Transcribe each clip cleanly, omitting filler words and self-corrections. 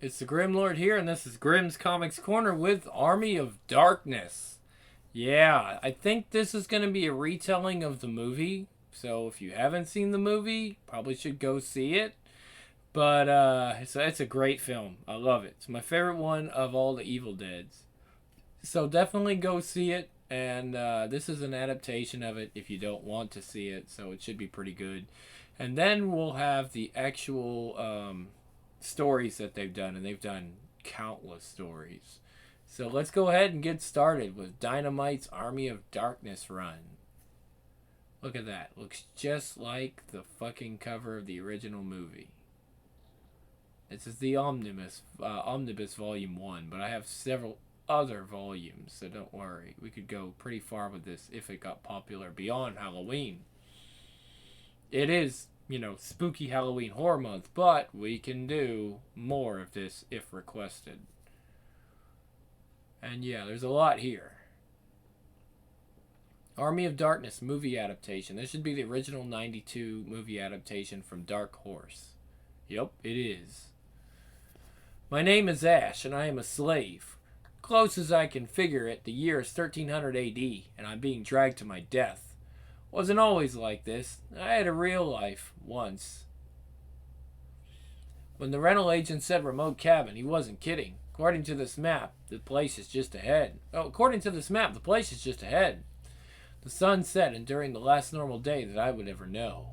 It's the Grim Lord here, and this is Grimm's Comics Corner with Army of Darkness. Yeah, I think this is going to be a retelling of the movie, so if you haven't seen the movie, probably should go see it. But it's a great film. I love it. It's my favorite one of all the Evil Deads. So definitely go see it, and this is an adaptation of it if you don't want to see it, so it should be pretty good. And then we'll have the actual stories that they've done, and they've done countless stories. So let's go ahead and get started with Dynamite's Army of Darkness run. Look at that. Looks just like the fucking cover of the original movie. This is the Omnibus Volume 1, but I have several other volumes, so don't worry. We could go pretty far with this if it got popular beyond Halloween. It is, spooky Halloween horror month, but we can do more of this if requested. And yeah, there's a lot here. Army of Darkness movie adaptation. This should be the original 92 movie adaptation from Dark Horse. Yep, it is. My name is Ash, and I am a slave. Close as I can figure it, the year is 1300 AD, and I'm being dragged to my death. Wasn't always like this. I had a real life, once. When the rental agent said remote cabin, he wasn't kidding. According to this map, the place is just ahead. The sun set, and during the last normal day that I would ever know.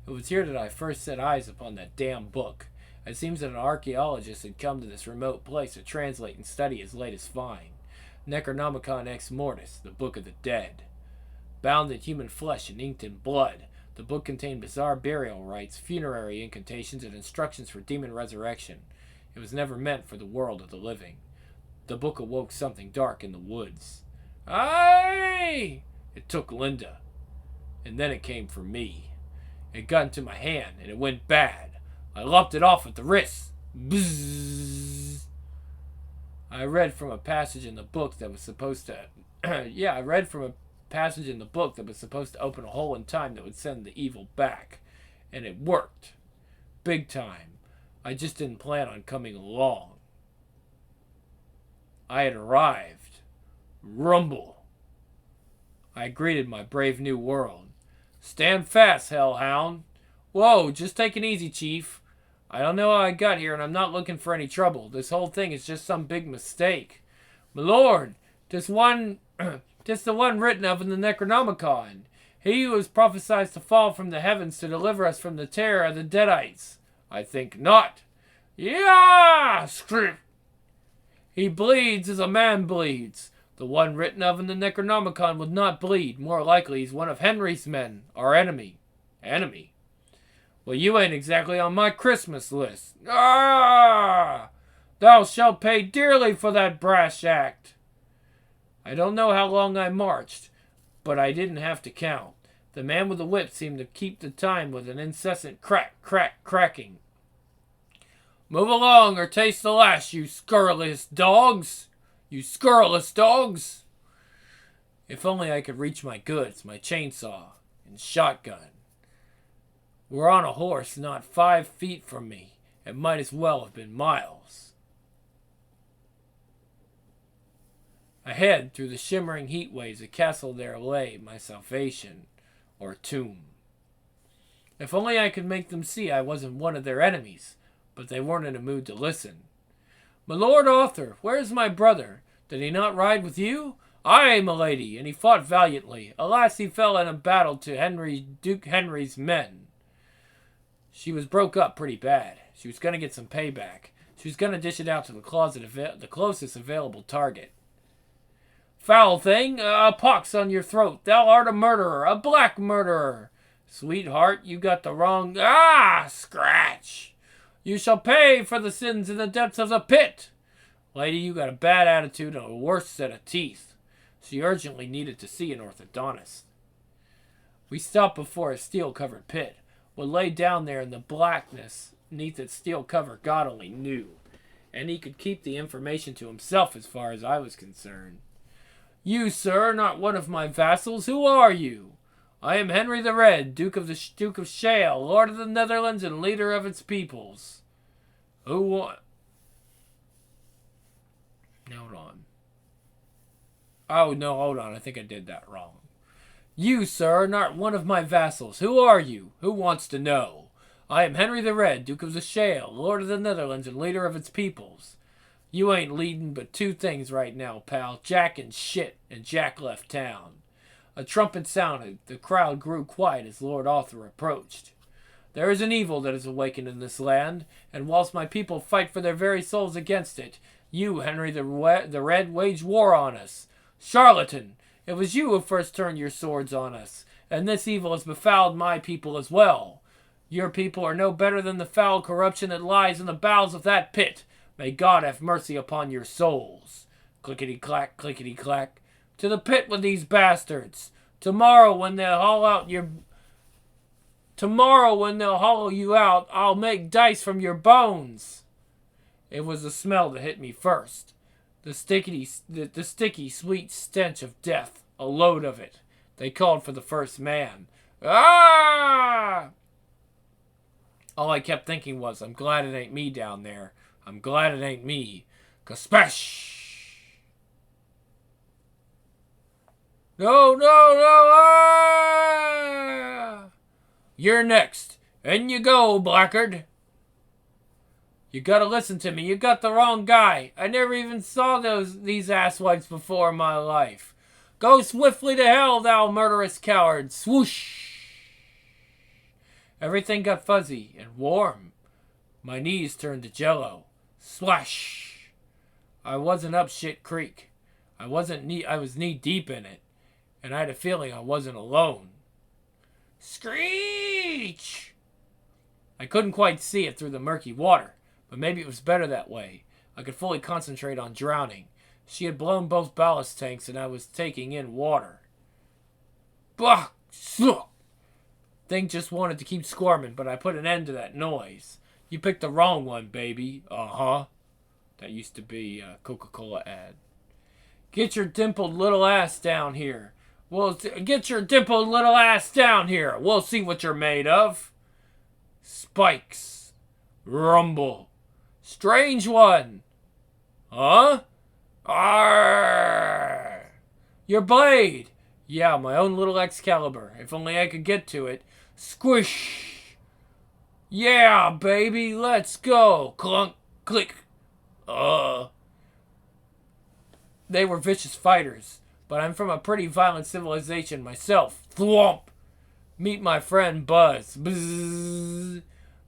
It was here that I first set eyes upon that damn book. It seems that an archaeologist had come to this remote place to translate and study his latest find. Necronomicon Ex Mortis, the Book of the Dead. Bound in human flesh and inked in blood, the book contained bizarre burial rites, funerary incantations, and instructions for demon resurrection. It was never meant for the world of the living. The book awoke something dark in the woods. Aye! It took Linda. And then it came for me. It got into my hand, and it went bad. I lopped it off at the wrist. Bzzz. I read from a passage in the book that was supposed to... passage in the book that was supposed to open a hole in time that would send the evil back. And it worked. Big time. I just didn't plan on coming along. I had arrived. Rumble. I greeted my brave new world. Stand fast, hellhound. Whoa, just take it easy, Chief. I don't know how I got here, and I'm not looking for any trouble. This whole thing is just some big mistake. My lord, this the one written of in the Necronomicon. He who was prophesied to fall from the heavens to deliver us from the terror of the Deadites. I think not. Yeah! Script. He bleeds as a man bleeds. The one written of in the Necronomicon would not bleed. More likely he's one of Henry's men, our enemy. Enemy? Well, you ain't exactly on my Christmas list. Ah! Thou shalt pay dearly for that brash act. I don't know how long I marched, but I didn't have to count. The man with the whip seemed to keep the time with an incessant crack, crack, cracking. Move along or taste the lash, you scurrilous dogs! You scurrilous dogs! If only I could reach my goods, my chainsaw and shotgun. We're on a horse not 5 feet from me. It might as well have been miles. Ahead, through the shimmering heat waves, a castle there lay, my salvation, or tomb. If only I could make them see I wasn't one of their enemies, but they weren't in a mood to listen. My lord Arthur, where's my brother? Did he not ride with you? Aye, milady, and he fought valiantly. Alas, he fell in a battle to Duke Henry's men. She was broke up pretty bad. She was going to get some payback. She was going to dish it out to the closest available target. Foul thing, a pox on your throat. Thou art a murderer, a black murderer. Sweetheart, you got the wrong... Scratch. You shall pay for the sins in the depths of the pit. Lady, you got a bad attitude and a worse set of teeth. She urgently needed to see an orthodontist. We stopped before a steel-covered pit. What lay down there in the blackness neath its steel cover God only knew. And he could keep the information to himself as far as I was concerned. You, sir, not one of my vassals. Who are you? I am Henry the Red, Duke of Shale, Lord of the Netherlands and leader of its peoples. Who Hold on. Oh, no, hold on. I think I did that wrong. You, sir, are not one of my vassals. Who are you? Who wants to know? I am Henry the Red, Duke of the Shale, Lord of the Netherlands, and leader of its peoples. You ain't leading but two things right now, pal. Jack and shit, and Jack left town. A trumpet sounded. The crowd grew quiet as Lord Arthur approached. There is an evil that is awakened in this land, and whilst my people fight for their very souls against it, you, Henry the Red, wage war on us. Charlatan! It was you who first turned your swords on us, and this evil has befouled my people as well. Your people are no better than the foul corruption that lies in the bowels of that pit. May God have mercy upon your souls. Clickety-clack, clickety-clack. To the pit with these bastards. Tomorrow when they'll hollow you out, I'll make dice from your bones. It was the smell that hit me first. The sticky, sweet stench of death. A load of it. They called for the first man. Ah! All I kept thinking was, I'm glad it ain't me down there. I'm glad it ain't me. Kaspash! No, no, no! Ah! You're next. In you go, blackguard. You gotta listen to me. You got the wrong guy. I never even saw these asswipes before in my life. Go swiftly to hell, thou murderous coward. Swoosh! Everything got fuzzy and warm. My knees turned to jello. Splash! I wasn't up shit creek. I was knee deep in it. And I had a feeling I wasn't alone. Screech! I couldn't quite see it through the murky water, but maybe it was better that way. I could fully concentrate on drowning. She had blown both ballast tanks and I was taking in water. Bah! Thing just wanted to keep squirming, but I put an end to that noise. You picked the wrong one, baby. Uh-huh. That used to be a Coca-Cola ad. Get your dimpled little ass down here. Get your dimpled little ass down here. We'll see what you're made of. Spikes. Rumble. Strange one. Huh? Arrgh. Your blade. Yeah, my own little Excalibur. If only I could get to it. Squish. Yeah, baby. Let's go. Clunk. Click. They were vicious fighters. But I'm from a pretty violent civilization myself. Thwomp! Meet my friend Buzz. Bzzz.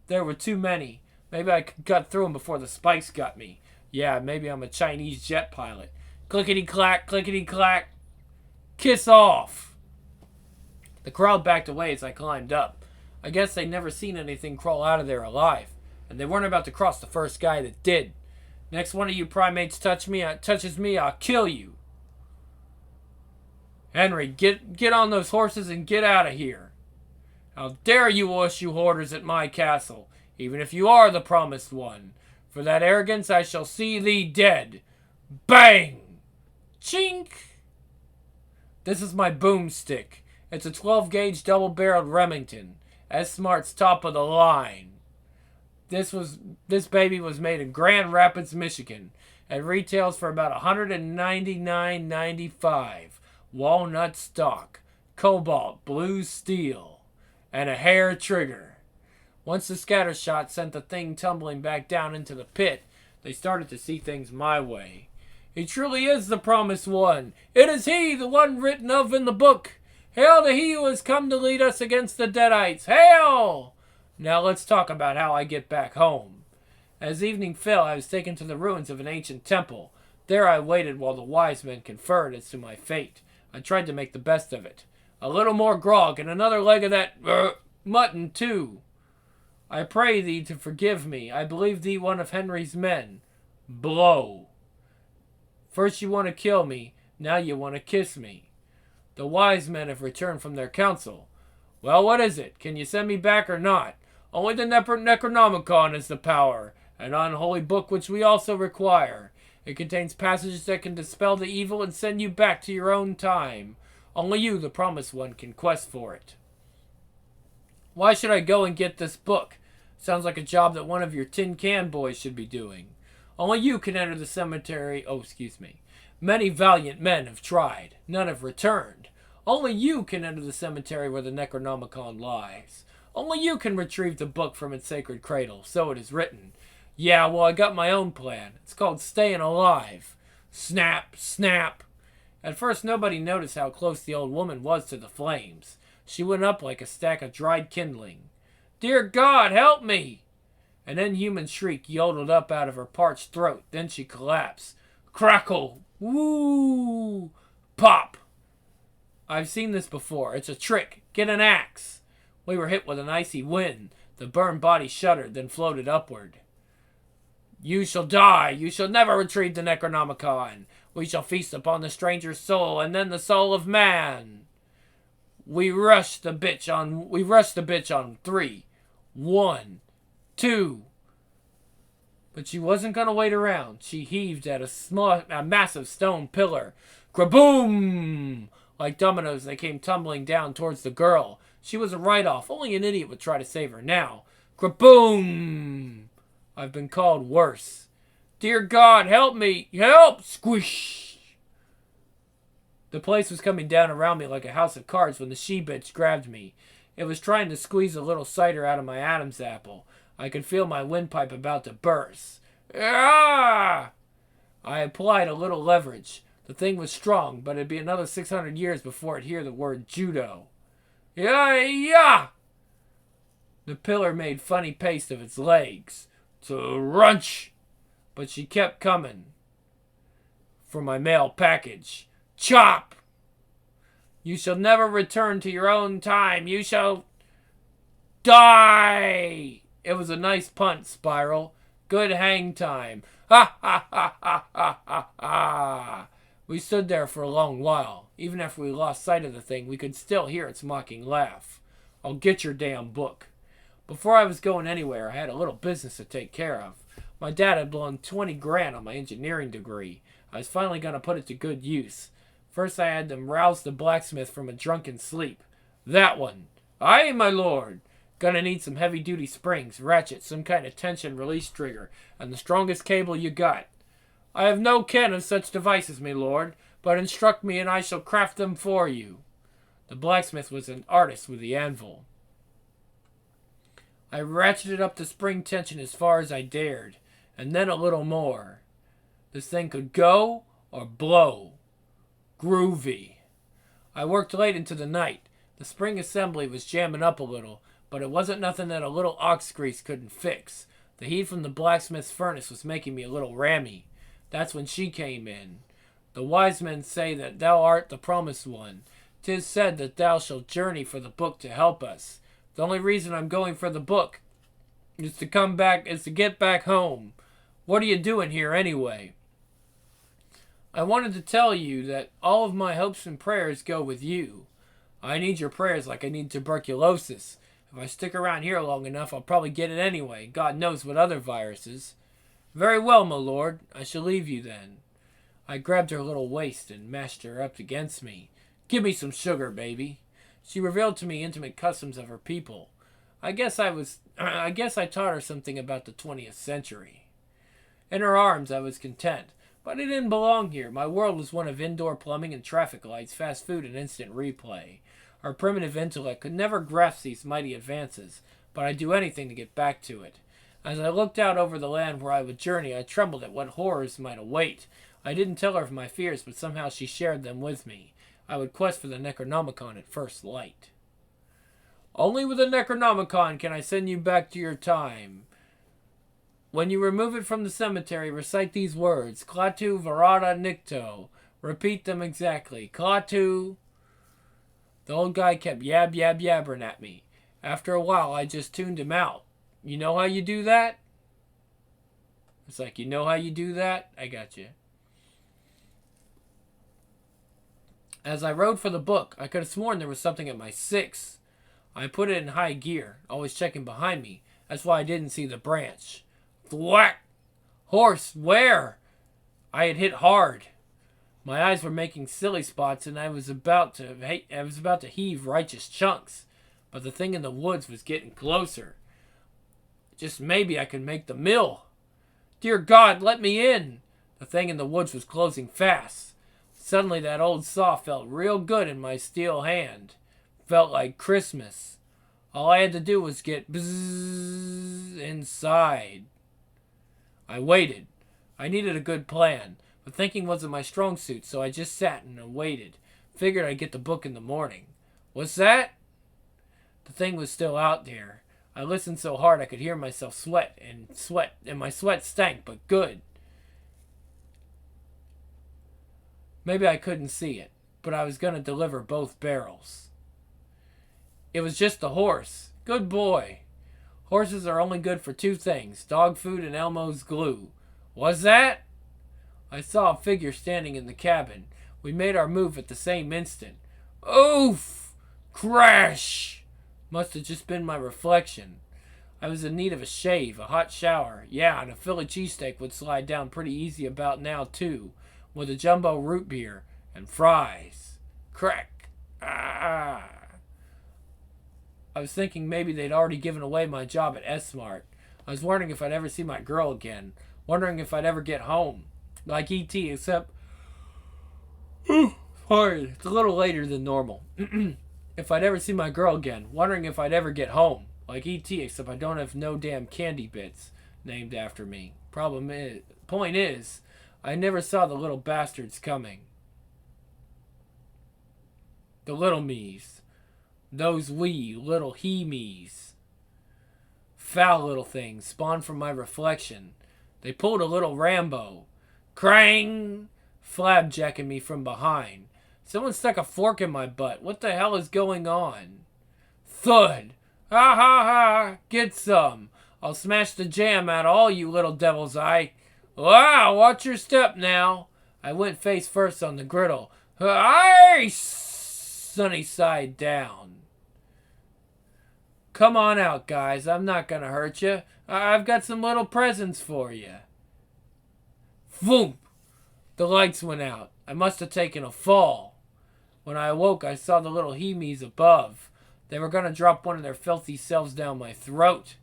There were too many. Maybe I got through them before the spikes got me. Yeah, maybe I'm a Chinese jet pilot. Clickety-clack, clickety-clack. Kiss off! The crowd backed away as I climbed up. I guess they'd never seen anything crawl out of there alive. And they weren't about to cross the first guy that did. Next one of you primates touches me, I'll kill you. Henry, get on those horses and get out of here. How dare you issue orders at my castle, even if you are the promised one. For that arrogance I shall see thee dead. Bang! Chink! This is my boomstick. It's a 12-gauge double-barreled Remington. S-Smart's top of the line. This baby was made in Grand Rapids, Michigan. It retails for about $199.95. Walnut stock, cobalt blue steel, and a hair trigger. Once the scatter shot sent the thing tumbling back down into the pit, they started to see things my way. He truly is the promised one. It is he, the one written of in the book. Hail to he who has come to lead us against the Deadites. Hail! Now let's talk about how I get back home. As evening fell, I was taken to the ruins of an ancient temple. There I waited while the wise men conferred as to my fate. I tried to make the best of it. A little more grog and another leg of that mutton, too. I pray thee to forgive me. I believe thee one of Henry's men. Blow. First you want to kill me, now you want to kiss me. The wise men have returned from their council. Well, what is it? Can you send me back or not? Only the Necronomicon is the power, an unholy book which we also require. It contains passages that can dispel the evil and send you back to your own time. Only you, the promised one, can quest for it. Why should I go and get this book? Sounds like a job that one of your tin can boys should be doing. Only you can enter the cemetery. Oh, excuse me. Many valiant men have tried. None have returned. Only you can enter the cemetery where the Necronomicon lies. Only you can retrieve the book from its sacred cradle. So it is written. Yeah, well, I got my own plan. It's called Staying Alive. Snap, snap. At first, nobody noticed how close the old woman was to the flames. She went up like a stack of dried kindling. Dear God, help me! An inhuman shriek yodeled up out of her parched throat. Then she collapsed. Crackle! Woo! Pop! I've seen this before. It's a trick. Get an axe. We were hit with an icy wind. The burned body shuddered, then floated upward. You shall die. You shall never retrieve the Necronomicon. We shall feast upon the stranger's soul, and then the soul of man. We rushed the bitch on 3, 1, 2. But she wasn't gonna wait around. She heaved at a massive stone pillar. Kraboom! Like dominoes, they came tumbling down towards the girl. She was a write-off. Only an idiot would try to save her now. Kraboom! I've been called worse. Dear God, help me! Help! Squish! The place was coming down around me like a house of cards when the she-bitch grabbed me. It was trying to squeeze a little cider out of my Adam's apple. I could feel my windpipe about to burst. Ah! I applied a little leverage. The thing was strong, but it'd be another 600 years before it'd hear the word judo. Yeah! The pillar made funny paste of its legs. Crunch! But she kept coming. For my mail package. Chop! You shall never return to your own time. You shall die! It was a nice punt, Spiral. Good hang time. Ha ha ha ha ha ha ha! We stood there for a long while. Even after we lost sight of the thing, we could still hear its mocking laugh. I'll get your damn book. Before I was going anywhere, I had a little business to take care of. My dad had blown 20 grand on my engineering degree. I was finally going to put it to good use. First, I had them rouse the blacksmith from a drunken sleep. That one. Aye, my lord. Gonna need some heavy-duty springs, ratchets, some kind of tension release trigger, and the strongest cable you got. I have no ken of such devices, my lord, but instruct me and I shall craft them for you. The blacksmith was an artist with the anvil. I ratcheted up the spring tension as far as I dared, and then a little more. This thing could go or blow. Groovy. I worked late into the night. The spring assembly was jamming up a little, but it wasn't nothing that a little ox grease couldn't fix. The heat from the blacksmith's furnace was making me a little rammy. That's when she came in. The wise men say that thou art the promised one. 'Tis said that thou shalt journey for the book to help us. The only reason I'm going for the book is to get back home. What are you doing here anyway? I wanted to tell you that all of my hopes and prayers go with you. I need your prayers like I need tuberculosis. If I stick around here long enough, I'll probably get it anyway. God knows what other viruses. Very well, my lord. I shall leave you then. I grabbed her little waist and mashed her up against me. Give me some sugar, baby. She revealed to me intimate customs of her people. I guess I taught her something about the 20th century. In her arms, I was content. But I didn't belong here. My world was one of indoor plumbing and traffic lights, fast food, and instant replay. Our primitive intellect could never grasp these mighty advances, but I'd do anything to get back to it. As I looked out over the land where I would journey, I trembled at what horrors might await. I didn't tell her of my fears, but somehow she shared them with me. I would quest for the Necronomicon at first light. Only with the Necronomicon can I send you back to your time. When you remove it from the cemetery, recite these words. Klaatu Varada Nikto. Repeat them exactly. Klaatu. The old guy kept yabbering at me. After a while, I just tuned him out. You know how you do that? It's like, you know how you do that? I got you. As I rode for the book, I could have sworn there was something at my 6. I put it in high gear, always checking behind me. That's why I didn't see the branch. Thwack! Horse, where? I had hit hard. My eyes were making silly spots, and I was about to heave righteous chunks. But the thing in the woods was getting closer. Just maybe I could make the mill. Dear God, let me in! The thing in the woods was closing fast. Suddenly that old saw felt real good in my steel hand. Felt like Christmas. All I had to do was get bzzz inside. I waited. I needed a good plan, but thinking wasn't my strong suit, so I just sat and waited. Figured I'd get the book in the morning. What's that? The thing was still out there. I listened so hard I could hear myself sweat, and my sweat stank, but good. Maybe I couldn't see it, but I was going to deliver both barrels. It was just a horse. Good boy. Horses are only good for two things, dog food and Elmo's glue. Was that? I saw a figure standing in the cabin. We made our move at the same instant. Oof! Crash! Must have just been my reflection. I was in need of a shave, a hot shower. Yeah, and a Philly cheesesteak would slide down pretty easy about now, too, with a jumbo root beer and fries. Crack! Ah! I was thinking maybe they'd already given away my job at S-Mart. I was wondering if I'd ever see my girl again. Wondering if I'd ever get home. Like E.T., except... Sorry, it's a little later than normal. If I'd ever see my girl again. Wondering if I'd ever get home. Like E.T., except I don't have no damn candy bits named after me. Point is, I never saw the little bastards coming. The little me's. Those wee little he-me's. Foul little things spawned from my reflection. They pulled a little Rambo. Krang! Flabjacking me from behind. Someone stuck a fork in my butt. What the hell is going on? Thud! Ha ha ha! Get some! I'll smash the jam out of all you little devil's eye. Wow! Watch your step now. I went face first on the griddle. Aye! Sunny side down. Come on out, guys. I'm not gonna hurt you. I've got some little presents for you. Voom! The lights went out. I must have taken a fall. When I awoke, I saw the little he-me's above. They were gonna drop one of their filthy selves down my throat.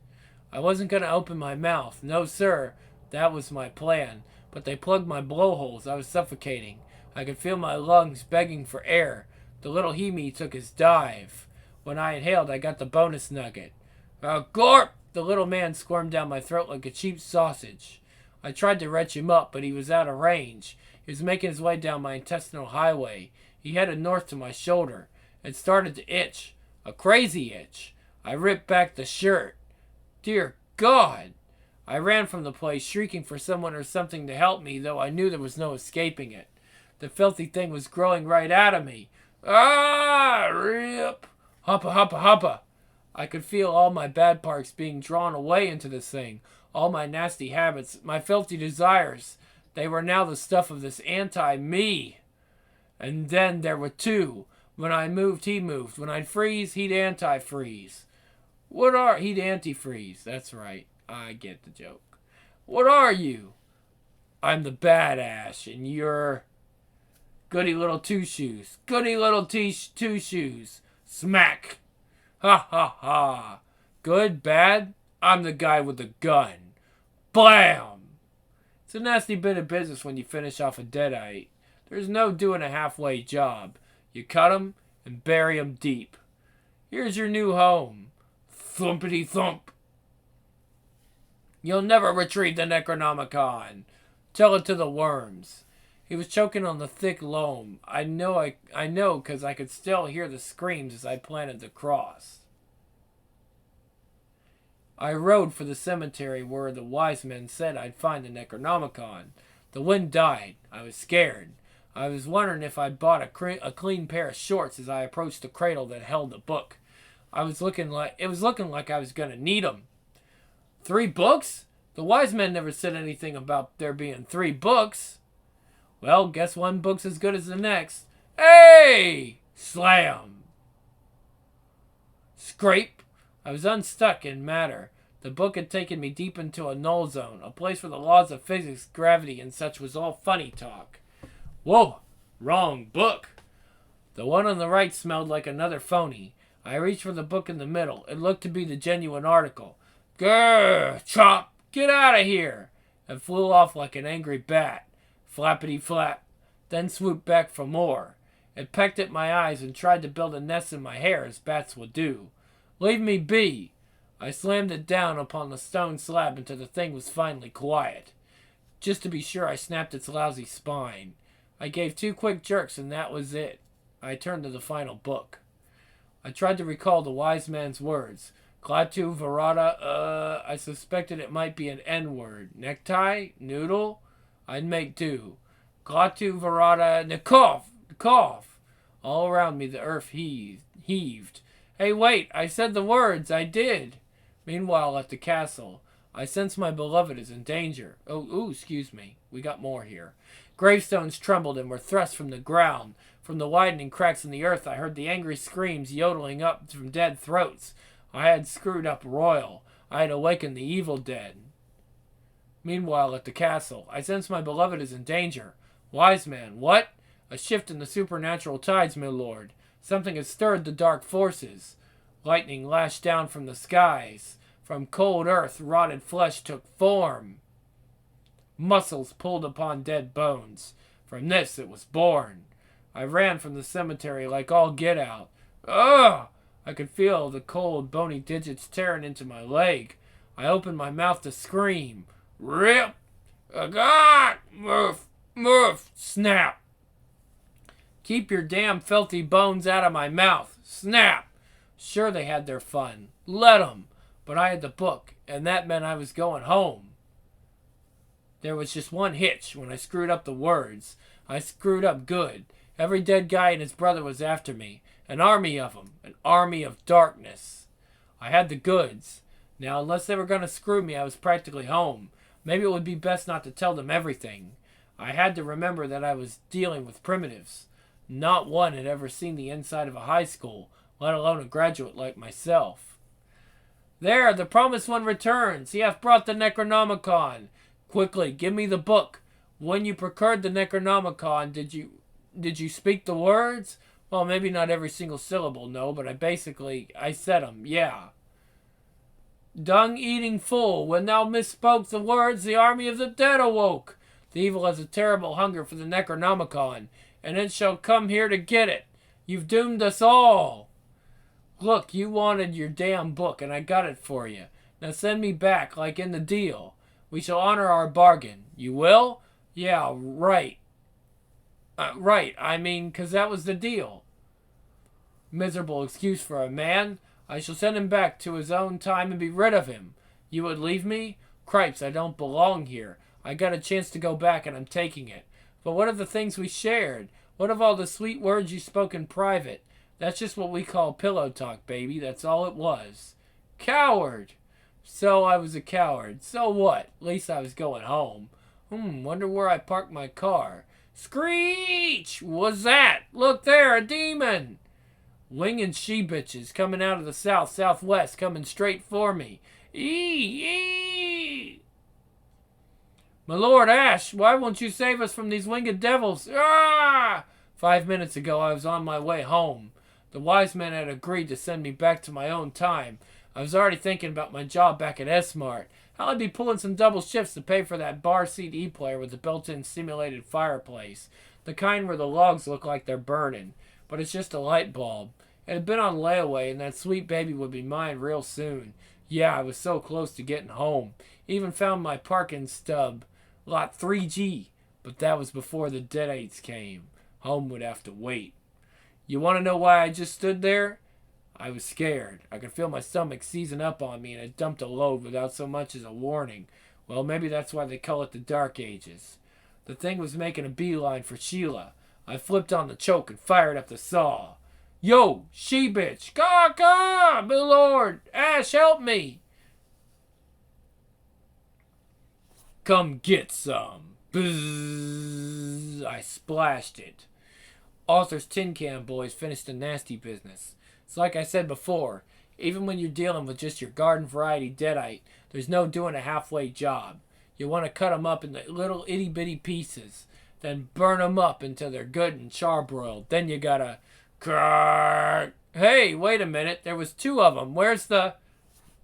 I wasn't gonna open my mouth. No, sir. That was my plan. But they plugged my blowholes. I was suffocating. I could feel my lungs begging for air. The little he-me took his dive. When I inhaled, I got the bonus nugget. Glorp! The little man squirmed down my throat like a cheap sausage. I tried to retch him up, but he was out of range. He was making his way down my intestinal highway. He headed north to my shoulder. It started to itch. A crazy itch. I ripped back the shirt. Dear God! I ran from the place, shrieking for someone or something to help me, though I knew there was no escaping it. The filthy thing was growing right out of me. Ah! Rip! Hoppa, hoppa, hoppa. I could feel all my bad parts being drawn away into this thing. All my nasty habits, my filthy desires. They were now the stuff of this anti-me. And then there were two. When I moved, he moved. When I'd freeze, he'd anti-freeze. He'd anti-freeze. That's right. I get the joke. What are you? I'm the badass, and you're... Goody little two-shoes. Goody little two-shoes. Smack! Ha ha ha! Good, bad? I'm the guy with the gun. Blam! It's a nasty bit of business when you finish off a deadite. There's no doing a halfway job. You cut 'em and bury 'em deep. Here's your new home. Thumpity thump. You'll never retrieve the Necronomicon. Tell it to the worms. He was choking on the thick loam. I know, 'cause I could still hear the screams as I planted the cross. I rode for the cemetery where the wise men said I'd find the Necronomicon. The wind died. I was scared. I was wondering if I'd bought a clean pair of shorts as I approached the cradle that held the book. It was looking like I was going to need 'em. 3 books? The wise men never said anything about there being 3 books. Well, guess one book's as good as the next. Hey! Slam! Scrape! I was unstuck in matter. The book had taken me deep into a null zone, a place where the laws of physics, gravity, and such was all funny talk. Whoa! Wrong book! The one on the right smelled like another phony. I reached for the book in the middle. It looked to be the genuine article. Grrr! Chop! Get out of here! and flew off like an angry bat. Flappity flap. Then swooped back for more. It pecked at my eyes and tried to build a nest in my hair as bats would do. Leave me be! I slammed it down upon the stone slab until the thing was finally quiet. Just to be sure, I snapped its lousy spine. I gave 2 quick jerks and that was it. I turned to the final book. I tried to recall the wise man's words. Klaatu Varada, I suspected it might be an N-word. Necktie? Noodle? I'd make do. Klaatu Varada, Nikov! Nikov! All around me the earth heaved. Hey, wait! I said the words! I did! Meanwhile, at the castle, I sense my beloved is in danger. Excuse me. We got more here. Gravestones trembled and were thrust from the ground. From the widening cracks in the earth, I heard the angry screams yodeling up from dead throats. I had screwed up royal. I had awakened the evil dead. Meanwhile, at the castle, I sense my beloved is in danger. Wise man, what? A shift in the supernatural tides, my lord. Something has stirred the dark forces. Lightning lashed down from the skies. From cold earth, rotted flesh took form. Muscles pulled upon dead bones. From this it was born. I ran from the cemetery like all get out. Ugh! I could feel the cold, bony digits tearing into my leg. I opened my mouth to scream. Rip! God! Murph! Snap! Keep your damn filthy bones out of my mouth. Snap! Sure, they had their fun. Let 'em. But I had the book, and that meant I was going home. There was just one hitch when I screwed up the words. I screwed up good. Every dead guy and his brother was after me. An army of them. An army of darkness. I had the goods. Now, unless they were going to screw me, I was practically home. Maybe it would be best not to tell them everything. I had to remember that I was dealing with primitives. Not one had ever seen the inside of a high school, let alone a graduate like myself. There, the promised one returns. He hath brought the Necronomicon. Quickly, give me the book. When you procured the Necronomicon, did you speak the words? Well, maybe not every single syllable, no, but I said 'em, yeah. Dung-eating fool, when thou misspoke the words, the army of the dead awoke. The evil has a terrible hunger for the Necronomicon, and it shall come here to get it. You've doomed us all. Look, you wanted your damn book, and I got it for you. Now send me back, like in the deal. We shall honor our bargain. You will? Yeah, right. Right, I mean, 'cause that was the deal. Miserable excuse for a man. I shall send him back to his own time and be rid of him. You would leave me? Cripes, I don't belong here. I got a chance to go back and I'm taking it. But what of the things we shared? What of all the sweet words you spoke in private? That's just what we call pillow talk, baby. That's all it was. Coward! So I was a coward. So what? At least I was going home. Wonder where I parked my car. Screech! What's that? Look there, a demon! Winging she-bitches coming out of the southwest, coming straight for me. Ee! My lord Ash, why won't you save us from these winged devils? Ah! 5 minutes ago I was on my way home. The wise men had agreed to send me back to my own time. I was already thinking about my job back at S-Mart. How I'd be pulling some double shifts to pay for that bar CD player with the built-in simulated fireplace. The kind where the logs look like they're burning. But it's just a light bulb. It had been on layaway, and that sweet baby would be mine real soon. Yeah, I was so close to getting home. Even found my parking stub. Lot 3G. But that was before the deadites came. Home would have to wait. You want to know why I just stood there? I was scared. I could feel my stomach seizing up on me, and it dumped a load without so much as a warning. Well, maybe that's why they call it the Dark Ages. The thing was making a beeline for Sheila. I flipped on the choke and fired up the saw. Yo, she-bitch! Caw-caw! My lord! Ash, help me! Come get some. Bzzz. I splashed it. Arthur's Tin Can Boys finished the nasty business. It's like I said before, even when you're dealing with just your garden variety deadite, there's no doing a halfway job. You want to cut them up into little itty-bitty pieces, then burn them up until they're good and charbroiled. Then you gotta... Hey, wait a minute, there was 2 of them. Where's the...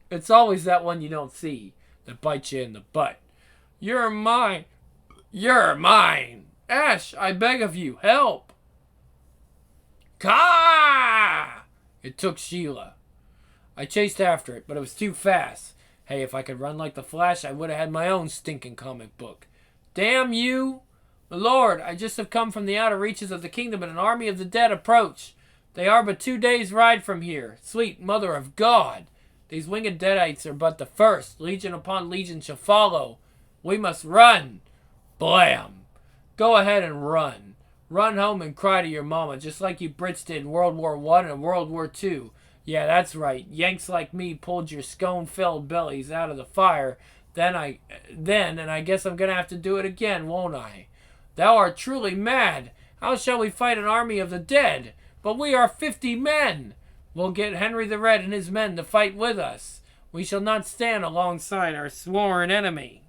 It's always that one you don't see that bites you in the butt. You're mine. You're mine. Ash, I beg of you, help. Ka! It took Sheila. I chased after it, but it was too fast. Hey, if I could run like the Flash, I would have had my own stinking comic book. Damn you! My lord, I just have come from the outer reaches of the kingdom, and an army of the dead approach. They are but 2 days' ride from here. Sweet mother of God! These winged deadites are but the first. Legion upon legion shall follow. We must run. Blam! Go ahead and run. Run home and cry to your mama, just like you Brits did in World War I and World War II. Yeah, that's right. Yanks like me pulled your scone-filled bellies out of the fire. Then, and I guess I'm gonna have to do it again, won't I? Thou art truly mad. How shall we fight an army of the dead? But we are 50 men. We'll get Henry the Red and his men to fight with us. We shall not stand alongside our sworn enemy.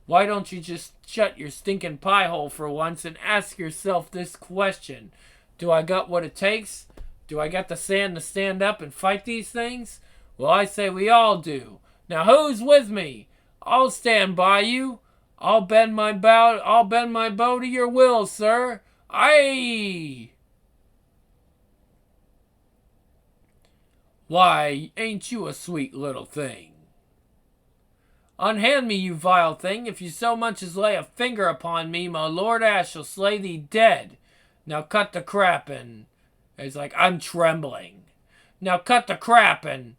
Why don't you just shut your stinking pie hole for once and ask yourself this question? Do I got what it takes? Do I got the sand to stand up and fight these things? Well, I say we all do. Now who's with me? I'll stand by you. I'll bend my bow to your will, sir. Aye. Why, ain't you a sweet little thing? Unhand me, you vile thing. If you so much as lay a finger upon me, my Lord Ash shall slay thee dead. Now cut the crap and... He's like, I'm trembling. Now cut the crap and...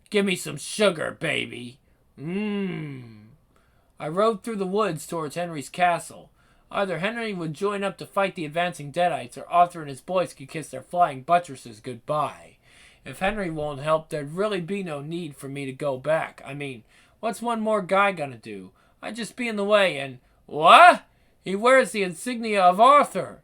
Give me some sugar, baby. I rode through the woods towards Henry's castle. Either Henry would join up to fight the advancing deadites, or Arthur and his boys could kiss their flying buttresses goodbye. If Henry won't help, there'd really be no need for me to go back. I mean, what's one more guy gonna do? I'd just be in the way and... What? He wears the insignia of Arthur.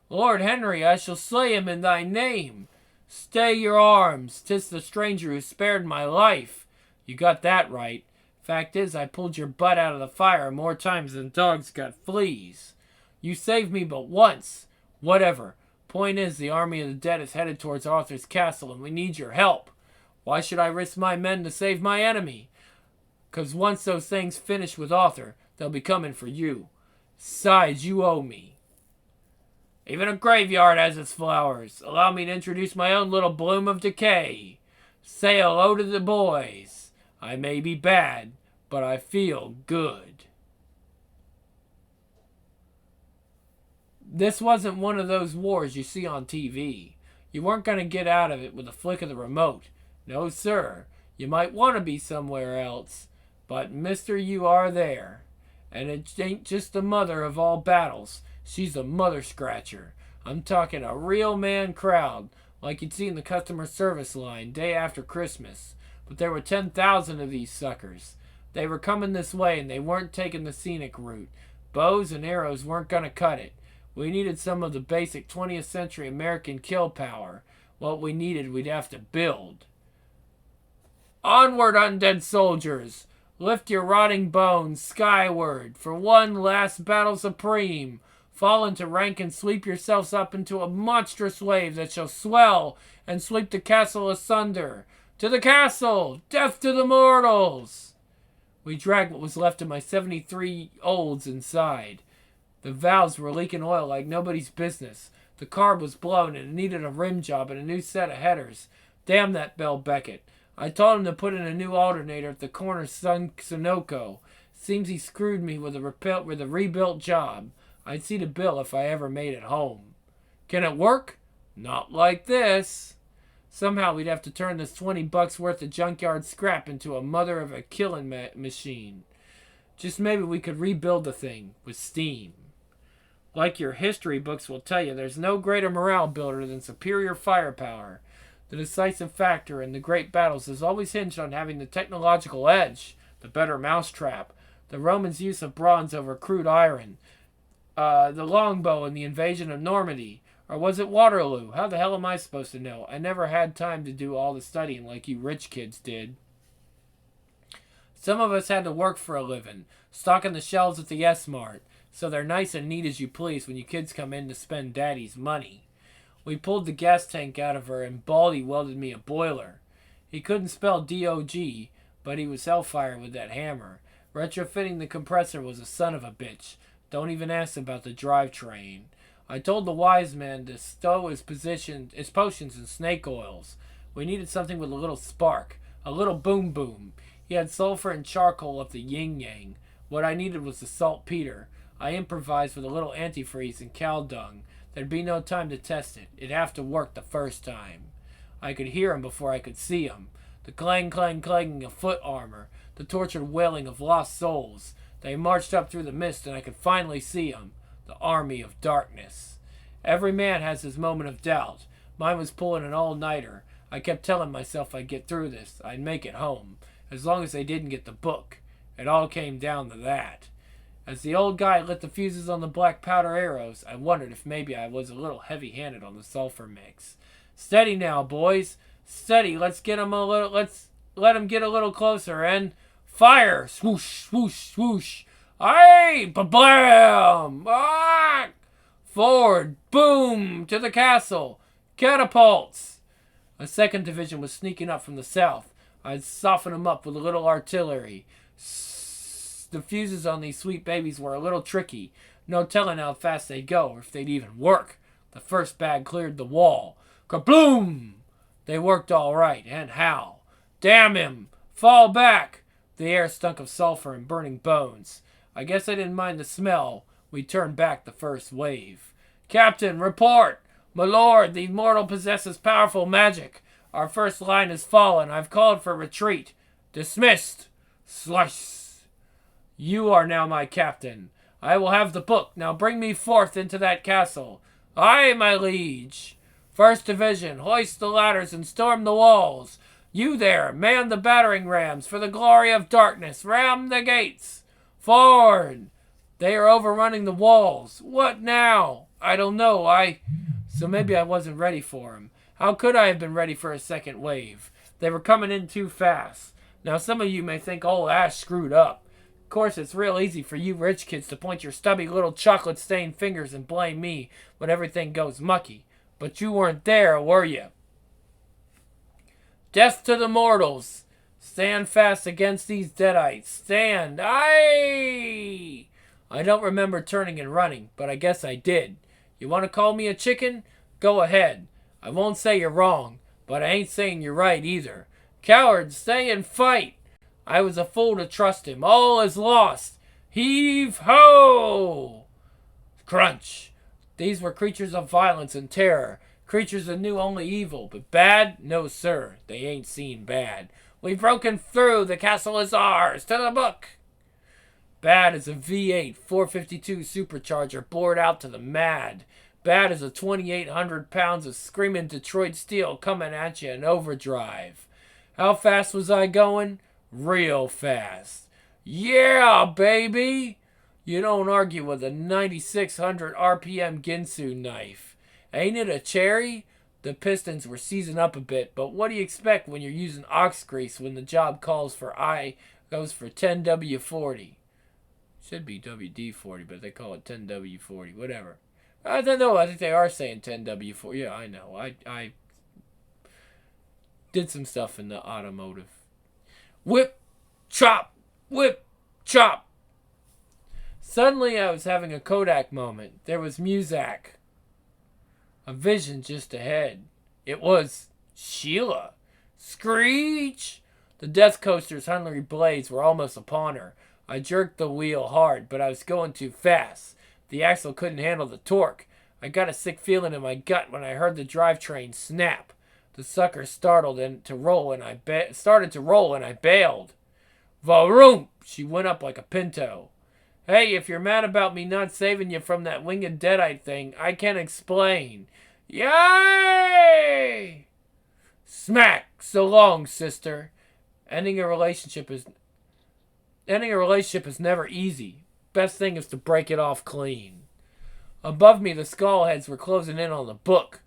Lord Henry, I shall slay him in thy name. Stay your arms. 'Tis the stranger who spared my life. You got that right. Fact is, I pulled your butt out of the fire more times than dogs got fleas. You saved me but once. Whatever. Point is, the army of the dead is headed towards Arthur's castle, and we need your help. Why should I risk my men to save my enemy? 'Cause once those things finish with Arthur, they'll be coming for you. Besides, you owe me. Even a graveyard has its flowers. Allow me to introduce my own little bloom of decay. Say hello to the boys. I may be bad, but I feel good. This wasn't one of those wars you see on TV. You weren't going to get out of it with a flick of the remote. No, sir. You might want to be somewhere else, but mister, you are there. And it ain't just the mother of all battles. She's a mother scratcher. I'm talking a real man crowd, like you'd see in the customer service line day after Christmas. But there were 10,000 of these suckers. They were coming this way, and they weren't taking the scenic route. Bows and arrows weren't going to cut it. We needed some of the basic 20th century American kill power. What we needed, we'd have to build. Onward, undead soldiers! Lift your rotting bones skyward for one last battle supreme. Fall into rank and sweep yourselves up into a monstrous wave that shall swell and sweep the castle asunder. To the castle! Death to the mortals! We dragged what was left of my 73 olds inside. The valves were leaking oil like nobody's business. The carb was blown and it needed a rim job and a new set of headers. Damn that Bell Beckett. I told him to put in a new alternator at the corner Sunoco. Seems he screwed me with a rebuilt job. I'd see the bill if I ever made it home. Can it work? Not like this. Somehow we'd have to turn this $20 worth of junkyard scrap into a mother of a killing machine. Just maybe we could rebuild the thing with steam. Like your history books will tell you, there's no greater morale builder than superior firepower. The decisive factor in the great battles is always hinged on having the technological edge, the better mousetrap, the Romans' use of bronze over crude iron, the longbow in the invasion of Normandy. Or was it Waterloo? How the hell am I supposed to know? I never had time to do all the studying like you rich kids did. Some of us had to work for a living, stocking the shelves at the S-Mart, so they're nice and neat as you please when you kids come in to spend daddy's money. We pulled the gas tank out of her and Baldy welded me a boiler. He couldn't spell D-O-G, but he was hellfire with that hammer. Retrofitting the compressor was a son of a bitch. Don't even ask about the drivetrain. I told the wise man to stow his potions in snake oils. We needed something with a little spark, a little boom boom. He had sulfur and charcoal of the yin yang. What I needed was the saltpeter. I improvised with a little antifreeze and cow dung. There'd be no time to test it. It'd have to work the first time. I could hear him before I could see him. The clang, clang, clanging of foot armor. The tortured wailing of lost souls. They marched up through the mist and I could finally see him. The army of darkness. Every man has his moment of doubt. Mine was pulling an all-nighter. I kept telling myself I'd get through this. I'd make it home. As long as they didn't get the book. It all came down to that. As the old guy lit the fuses on the black powder arrows, I wondered if maybe I was a little heavy-handed on the sulfur mix. Steady now, boys. Steady. Let's let him get a little closer and fire! Swoosh, swoosh, swoosh. Aye! Ba-blam! Ah! Forward! Boom! To the castle! Catapults! A second division was sneaking up from the south. I'd soften them up with a little artillery. The fuses on these sweet babies were a little tricky. No telling how fast they'd go or if they'd even work. The first bag cleared the wall. Kabloom! They worked all right. And how? Damn him! Fall back! The air stunk of sulfur and burning bones. I guess I didn't mind the smell. We turned back the first wave. Captain, report! My lord, the mortal possesses powerful magic. Our first line has fallen. I've called for retreat. Dismissed. Slice. You are now my captain. I will have the book. Now bring me forth into that castle. Aye, my liege. First division, hoist the ladders and storm the walls. You there, man the battering rams. For the glory of darkness, ram the gates. Forward. They are overrunning the walls. What now? I don't know. So maybe I wasn't ready for him. How could I have been ready for a second wave? They were coming in too fast. Now some of you may think old Ash screwed up. Of course, it's real easy for you rich kids to point your stubby little chocolate-stained fingers and blame me when everything goes mucky. But you weren't there, were you? Death to the mortals. Stand fast against these deadites. Stand. Aye! I don't remember turning and running, but I guess I did. You want to call me a chicken? Go ahead. I won't say you're wrong, but I ain't saying you're right either. Cowards, stay and fight. I was a fool to trust him. All is lost. Heave ho! Crunch. These were creatures of violence and terror. Creatures that knew only evil, but bad? No, sir. They ain't seen bad. We've broken through. The castle is ours. To the book. Bad as a V8 452 supercharger bored out to the mad. Bad as a 2,800 pounds of screaming Detroit steel coming at you in overdrive. How fast was I going? Real fast. Yeah, baby! You don't argue with a 9,600 RPM Ginsu knife. Ain't it a cherry? The pistons were seizing up a bit, but what do you expect when you're using ox grease when the job goes for 10W40? Should be WD-40, but they call it 10W40, whatever. I don't know, I think they are saying 10W40. Yeah, I know. I did some stuff in the automotive. Whip, chop, whip, chop. Suddenly I was having a Kodak moment. There was Muzak. A vision just ahead. It was Sheila. Screech! The Death Coaster's hungry blades were almost upon her. I jerked the wheel hard, but I was going too fast. The axle couldn't handle the torque. I got a sick feeling in my gut when I heard the drivetrain snap. The sucker started to roll, and I bailed. Varoom! She went up like a pinto. Hey, if you're mad about me not saving you from that winged deadite thing, I can explain. Yay! Smack! So long, sister. Ending a relationship is never easy. Best thing is to break it off clean. Above me, the skullheads were closing in on the book.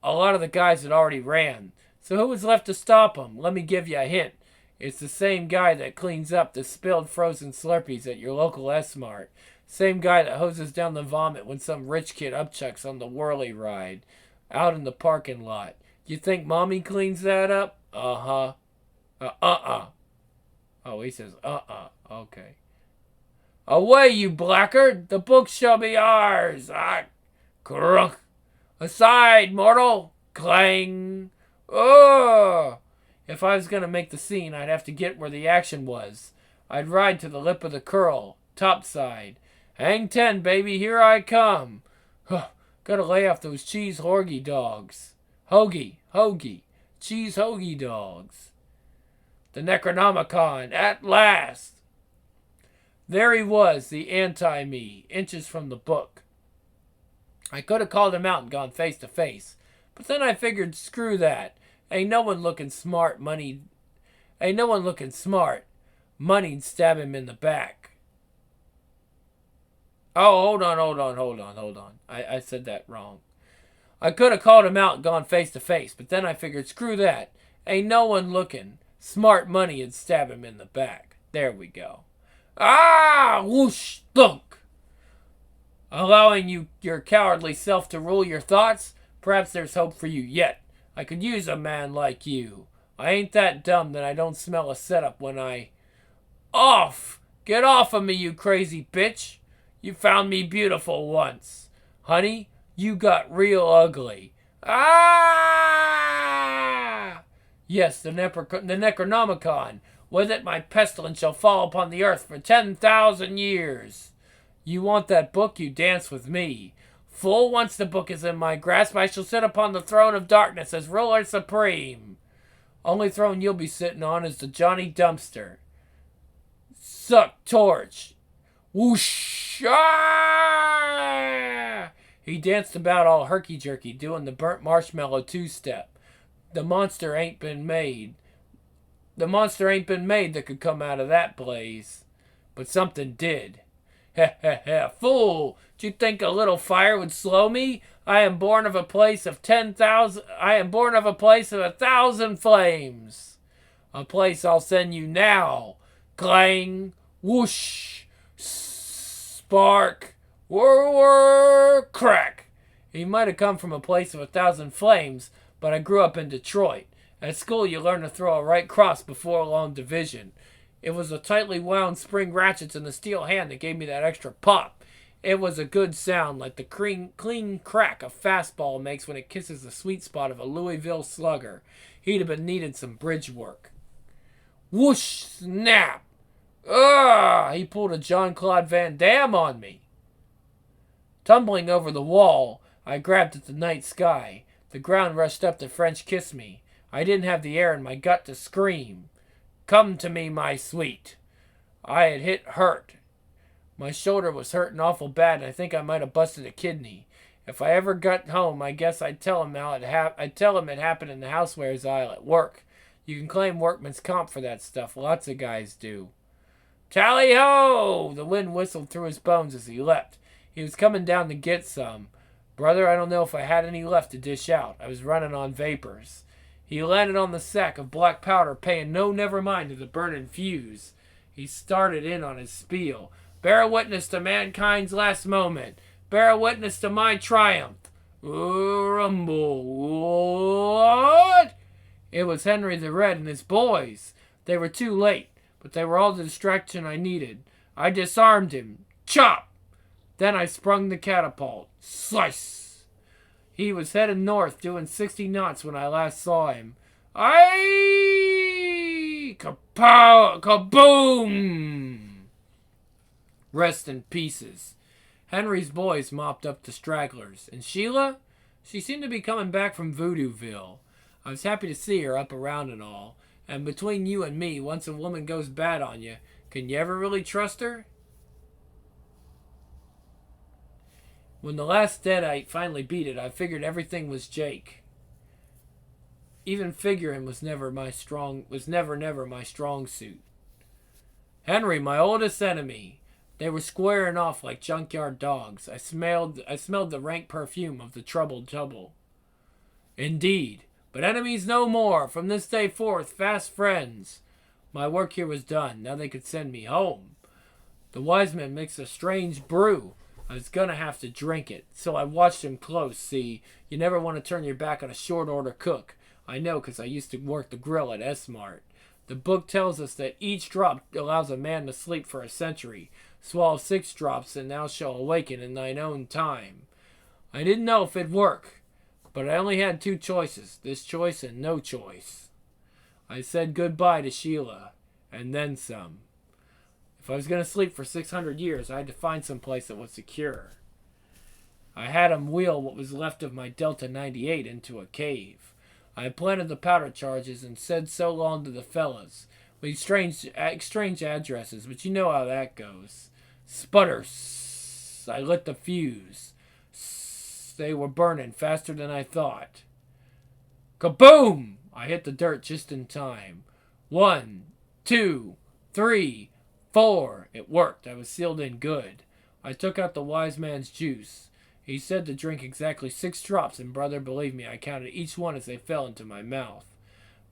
A lot of the guys had already ran. So who was left to stop them? Let me give you a hint. It's the same guy that cleans up the spilled frozen Slurpees at your local S-Mart. Same guy that hoses down the vomit when some rich kid upchucks on the whirly ride out in the parking lot. You think mommy cleans that up? Uh-huh. Oh, he says, okay. Away, you blackguard! The book shall be ours! Crunk! Aside, mortal! Clang! Oh! If I was gonna make the scene, I'd have to get where the action was. I'd ride to the lip of the curl, topside. Hang 10, baby, here I come. Huh, gotta lay off those cheese hoagie dogs. Hoagie. Cheese hoagie dogs. The Necronomicon, at last! There he was, the anti-me, inches from the book. I could have called him out and gone face to face, but then I figured, screw that. Ain't no one looking smart. Money'd stab him in the back. Oh, hold on. I said that wrong. I could have called him out and gone face to face, but then I figured, screw that. Ain't no one looking. Smart money'd stab him in the back. There we go. Ah! Whoosh! Thunk! Allowing your cowardly self to rule your thoughts? Perhaps there's hope for you yet. I could use a man like you. I ain't that dumb that I don't smell a setup when I... Off! Get off of me, you crazy bitch! You found me beautiful once. Honey, you got real ugly. Ah! Yes, the Necronomicon. With it, my pestilence shall fall upon the earth for 10,000 years. You want that book? You dance with me. Full once the book is in my grasp, I shall sit upon the throne of darkness as ruler supreme. Only throne you'll be sitting on is the Johnny Dumpster. Suck torch. Whoosh! Ah! He danced about all herky-jerky, doing the burnt marshmallow two-step. The monster ain't been made that could come out of that blaze. But something did. Fool! D'you think a little fire would slow me? I am born of a place of 1,000 flames. A place I'll send you now. Clang, whoosh, spark, whir, crack. He might have come from a place of 1,000 flames, but I grew up in Detroit. At school, you learn to throw a right cross before a long division. It was the tightly wound spring ratchets in the steel hand that gave me that extra pop. It was a good sound, like the clean crack a fastball makes when it kisses the sweet spot of a Louisville slugger. He'd have been needed some bridge work. Whoosh, snap. He pulled a Jean-Claude Van Damme on me. Tumbling over the wall, I grabbed at the night sky. The ground rushed up to French kiss me. I didn't have the air in my gut to scream. Come to me, my sweet. I had hurt. My shoulder was hurting awful bad, and I think I might have busted a kidney. If I ever got home, I guess I'd tell him it happened in the housewares aisle at work. You can claim workman's comp for that stuff. Lots of guys do. Tally-ho! The wind whistled through his bones as he leapt. He was coming down to get some. Brother, I don't know if I had any left to dish out. I was running on vapors. He landed on the sack of black powder, paying no never mind to the burning fuse. He started in on his spiel. Bear witness to mankind's last moment. Bear witness to my triumph. Rumble. What? It was Henry the Red and his boys. They were too late, but they were all the distraction I needed. I disarmed him. Chop! Then I sprung the catapult. Slice! He was headed north, doing 60 knots when I last saw him. Aye! Kapow! Kaboom! Rest in pieces. Henry's boys mopped up the stragglers. And Sheila? She seemed to be coming back from Voodooville. I was happy to see her up around and all. And between you and me, once a woman goes bad on you, can you ever really trust her? When the last deadite finally beat it, I figured everything was Jake. Even figuring was never my strong suit. Henry, my oldest enemy. They were squaring off like junkyard dogs. I smelled the rank perfume of the troubled double. Indeed, but enemies no more. From this day forth, fast friends. My work here was done. Now they could send me home. The wise man mixed a strange brew. I was going to have to drink it, so I watched him close. See, you never want to turn your back on a short order cook. I know, because I used to work the grill at S-Mart. The book tells us that each drop allows a man to sleep for a century. Swallow 6 drops, and thou shalt awaken in thine own time. I didn't know if it'd work, but I only had 2 choices, this choice and no choice. I said goodbye to Sheila, and then some. If I was going to sleep for 600 years, I had to find some place that was secure. I had him wheel what was left of my Delta 98 into a cave. I planted the powder charges and said so long to the fellas. We exchanged addresses, but you know how that goes. Sputter. I lit the fuse. They were burning faster than I thought. Kaboom! I hit the dirt just in time. 1, 2, 3, 4. It worked. I was sealed in good. I took out the wise man's juice. He said to drink exactly 6 drops, and brother, believe me, I counted each one as they fell into my mouth.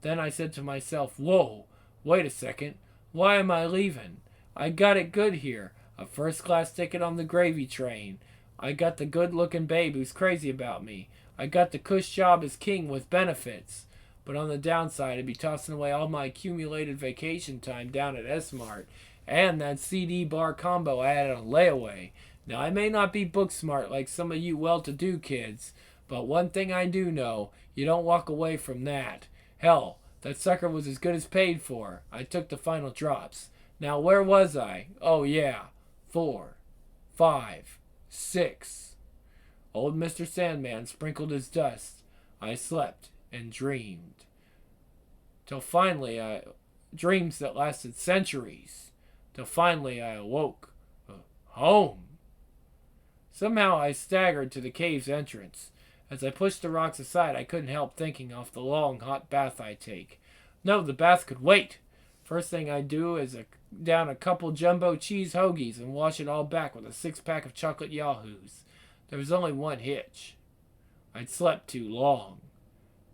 Then I said to myself, whoa, wait a second. Why am I leaving? I got it good here. A first-class ticket on the gravy train. I got the good-looking babe who's crazy about me. I got the cush job as king with benefits. But on the downside, I'd be tossing away all my accumulated vacation time down at S-Mart and that CD bar combo I had on layaway. Now, I may not be book smart like some of you well-to-do kids, but one thing I do know, you don't walk away from that. Hell, that sucker was as good as paid for. I took the final drops. Now, where was I? Oh, yeah. 4, 5, 6. Old Mr. Sandman sprinkled his dust. I slept and dreamed. Till finally, dreams that lasted centuries. Till finally I awoke. Home. Somehow I staggered to the cave's entrance. As I pushed the rocks aside, I couldn't help thinking of the long, hot bath I take. No, the bath could wait. First thing I do is down a couple jumbo cheese hoagies and wash it all back with a 6-pack of chocolate yahoos. There was only one hitch. I'd slept too long.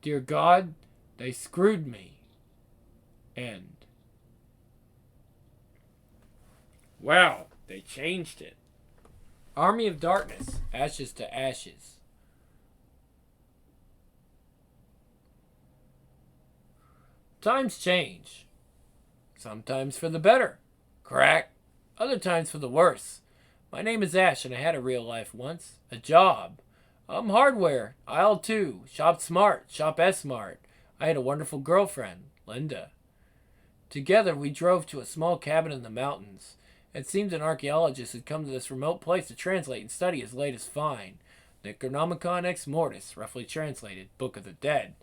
Dear God, they screwed me. End. Wow, they changed it. Army of Darkness, Ashes to Ashes. Times change. Sometimes for the better. Crack. Other times for the worse. My name is Ash and I had a real life once. A job. I'm hardware. Aisle 2. Shop smart. Shop S-smart. I had a wonderful girlfriend, Linda. Together we drove to a small cabin in the mountains. It seemed an archaeologist had come to this remote place to translate and study his latest find. Necronomicon Ex Mortis, roughly translated, Book of the Dead.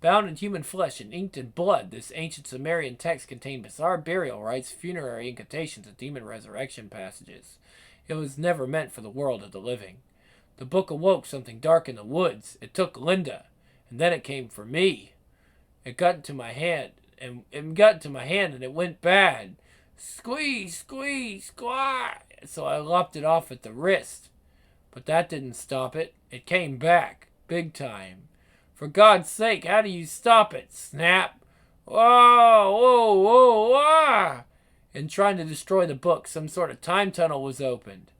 Bound in human flesh and inked in blood, this ancient Sumerian text contained bizarre burial rites, funerary incantations, and demon resurrection passages. It was never meant for the world of the living. The book awoke something dark in the woods. It took Linda, and then it came for me. It got into my hand, and it went bad. Squeeze, squeeze, squash. So I lopped it off at the wrist. But that didn't stop it. It came back, big time. For God's sake, how do you stop it? Snap. Whoa, whoa, whoa, whoa. In trying to destroy the book, some sort of time tunnel was opened.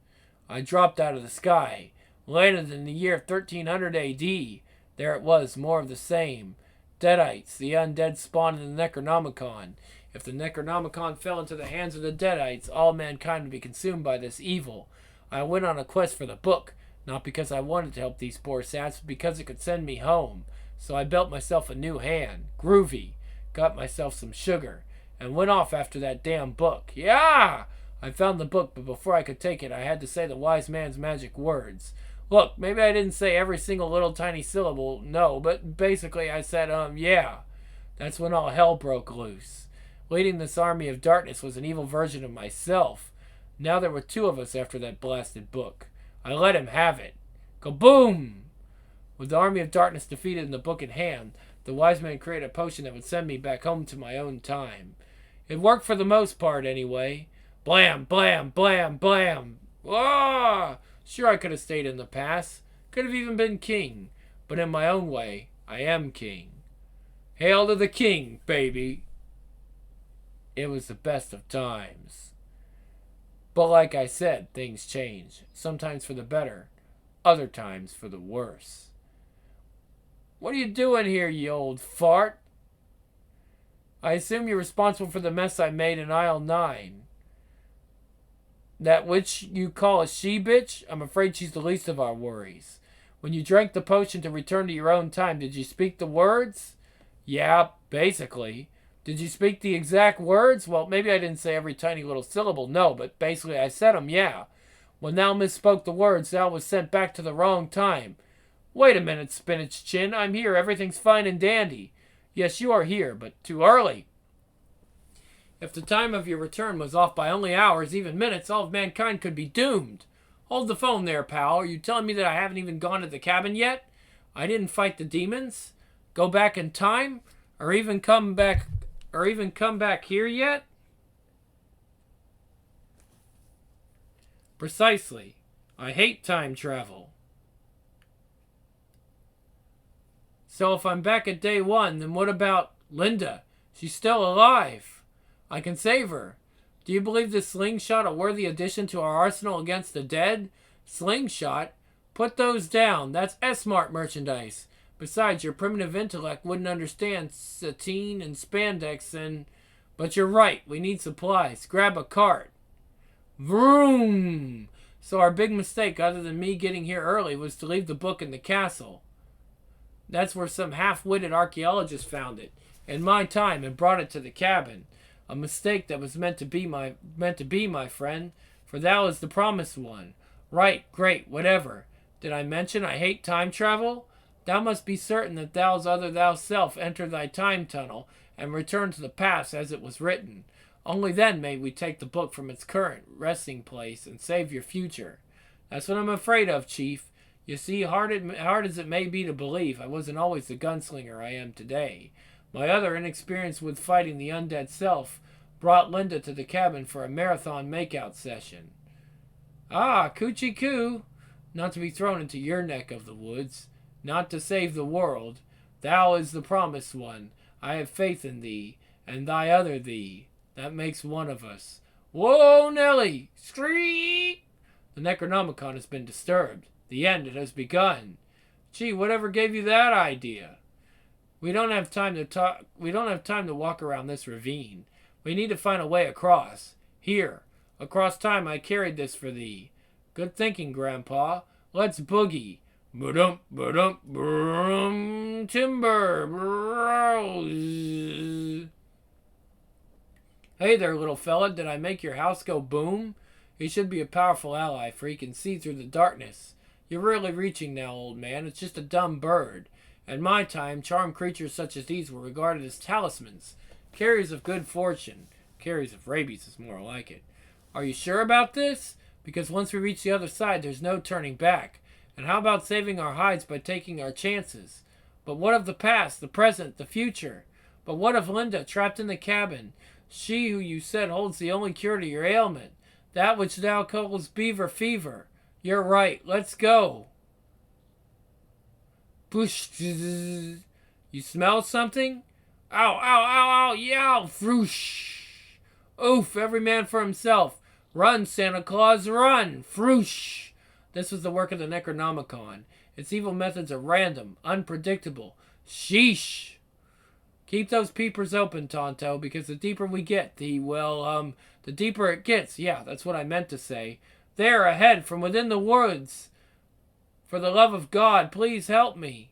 I dropped out of the sky, landed in the year 1300 AD. There it was, more of the same. Deadites, the undead spawn in the Necronomicon. If the Necronomicon fell into the hands of the Deadites, all mankind would be consumed by this evil. I went on a quest for the book, not because I wanted to help these poor sats, but because it could send me home. So I built myself a new hand, groovy, got myself some sugar, and went off after that damn book. Yeah! I found the book, but before I could take it, I had to say the wise man's magic words. Look, maybe I didn't say every single little tiny syllable, no, but basically I said, yeah. That's when all hell broke loose. Leading this army of darkness was an evil version of myself. Now there were 2 of us after that blasted book. I let him have it. Kaboom! With the army of darkness defeated and the book in hand, the wise man created a potion that would send me back home to my own time. It worked for the most part, anyway. Blam, blam, blam, blam. Ah! Sure, I could have stayed in the past. Could have even been king. But in my own way, I am king. Hail to the king, baby. It was the best of times. But like I said, things change. Sometimes for the better. Other times for the worse. What are you doing here, you old fart? I assume you're responsible for the mess I made in aisle 9. That which you call a she-bitch? I'm afraid she's the least of our worries. When you drank the potion to return to your own time, did you speak the words? Yeah, basically. Did you speak the exact words? Well, maybe I didn't say every tiny little syllable, no, but basically I said them, yeah. When thou misspoke the words, thou was sent back to the wrong time. Wait a minute, Spinach Chin, I'm here, everything's fine and dandy. Yes, you are here, but too early. If the time of your return was off by only hours, even minutes, all of mankind could be doomed. Hold the phone there, pal. Are you telling me that I haven't even gone to the cabin yet? I didn't fight the demons? Go back in time? Or even come back here yet? Precisely. I hate time travel. So if I'm back at day 1, then what about Linda? She's still alive. I can save her. Do you believe this slingshot a worthy addition to our arsenal against the dead? Slingshot? Put those down. That's S-Mart merchandise. Besides, your primitive intellect wouldn't understand sateen and spandex and... But you're right. We need supplies. Grab a cart. Vroom! So our big mistake, other than me getting here early, was to leave the book in the castle. That's where some half-witted archaeologist found it, in my time, and brought it to the cabin. A mistake that was meant to be, my friend, for thou is the promised one. Right, great, whatever. Did I mention I hate time travel? Thou must be certain that thou's other thou self enter thy time tunnel and return to the past as it was written. Only then may we take the book from its current resting place and save your future. That's what I'm afraid of, Chief. You see, hard as it may be to believe, I wasn't always the gunslinger I am today. My other inexperience with fighting the undead self brought Linda to the cabin for a marathon makeout session. Ah, coochie coo! Not to be thrown into your neck of the woods. Not to save the world. Thou is the promised one. I have faith in thee, and thy other thee. That makes one of us. Whoa, Nelly! Screek! The Necronomicon has been disturbed. The end, it has begun. Gee, whatever gave you that idea? We don't have time to talk. We don't have time to walk around this ravine. We need to find a way across. Here, across time I carried this for thee. Good thinking, Grandpa. Let's boogie. Ba-dum, ba-dum, brum, timber. Browse. Hey there, little fella. Did I make your house go boom? He should be a powerful ally, for he can see through the darkness. You're really reaching now, old man. It's just a dumb bird. At my time, charmed creatures such as these were regarded as talismans, carriers of good fortune. Carriers of rabies is more like it. Are you sure about this? Because once we reach the other side, there's no turning back. And how about saving our hides by taking our chances? But what of the past, the present, the future? But what of Linda, trapped in the cabin? She who you said holds the only cure to your ailment. That which thou callest beaver fever. You're right. Let's go. Push. You smell something? Ow, ow, ow, ow, yow, froosh. Oof, every man for himself. Run, Santa Claus, run. Froosh. This was the work of the Necronomicon. Its evil methods are random, unpredictable. Sheesh. Keep those peepers open, Tonto, because the deeper we get, the deeper it gets. Yeah, that's what I meant to say. There, ahead, from within the woods. For the love of God, please help me.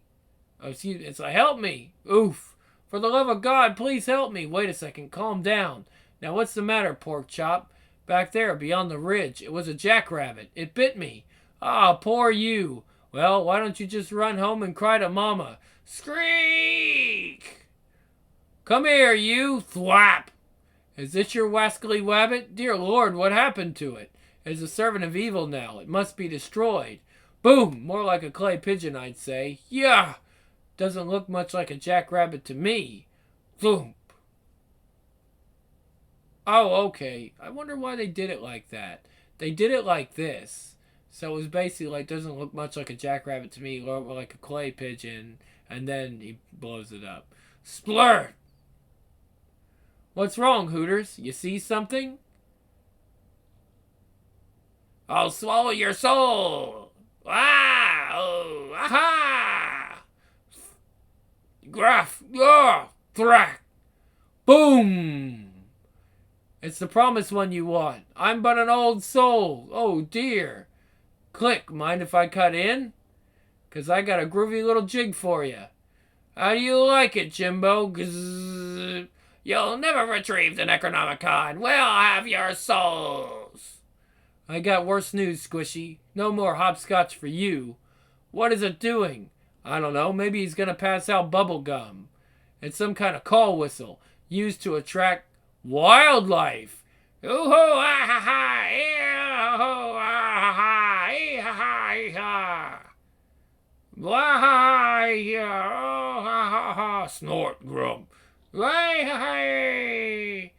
Oh, excuse me. It's like, help me. Oof. For the love of God, please help me. Wait a second. Calm down. Now, what's the matter, Pork Chop? Back there, beyond the ridge. It was a jackrabbit. It bit me. Ah, poor you. Well, why don't you just run home and cry to Mama? Screek! Come here, you. Thwap. Is this your wascally wabbit? Dear Lord, what happened to it? It is a servant of evil now. It must be destroyed. Boom! More like a clay pigeon, I'd say. Yeah! Doesn't look much like a jackrabbit to me. Boom! Oh, okay. I wonder why they did it like that. They did it like this. So it was basically like, doesn't look much like a jackrabbit to me, or like a clay pigeon. And then he blows it up. Splurt! What's wrong, Hooters? You see something? I'll swallow your soul! Ah! Oh! Aha! Gruff! Oh! Thrack! Boom! It's the promised one you want. I'm but an old soul. Oh dear. Click, mind if I cut in? 'Cause I got a groovy little jig for you. How do you like it, Jimbo? Gzzz. You'll never retrieve the Necronomicon. We'll have your souls. I got worse news, Squishy. No more hopscotch for you. What is it doing? I don't know. Maybe he's gonna pass out bubble gum. It's some kind of call whistle used to attract wildlife. Ooh-hoo, ah-ha-ha, ee-ho, ah-ha-ha, ee-ha-ha, ee-ha. Blah-ha-ha, oh, ha-ha-ha, snort, grump. Hey,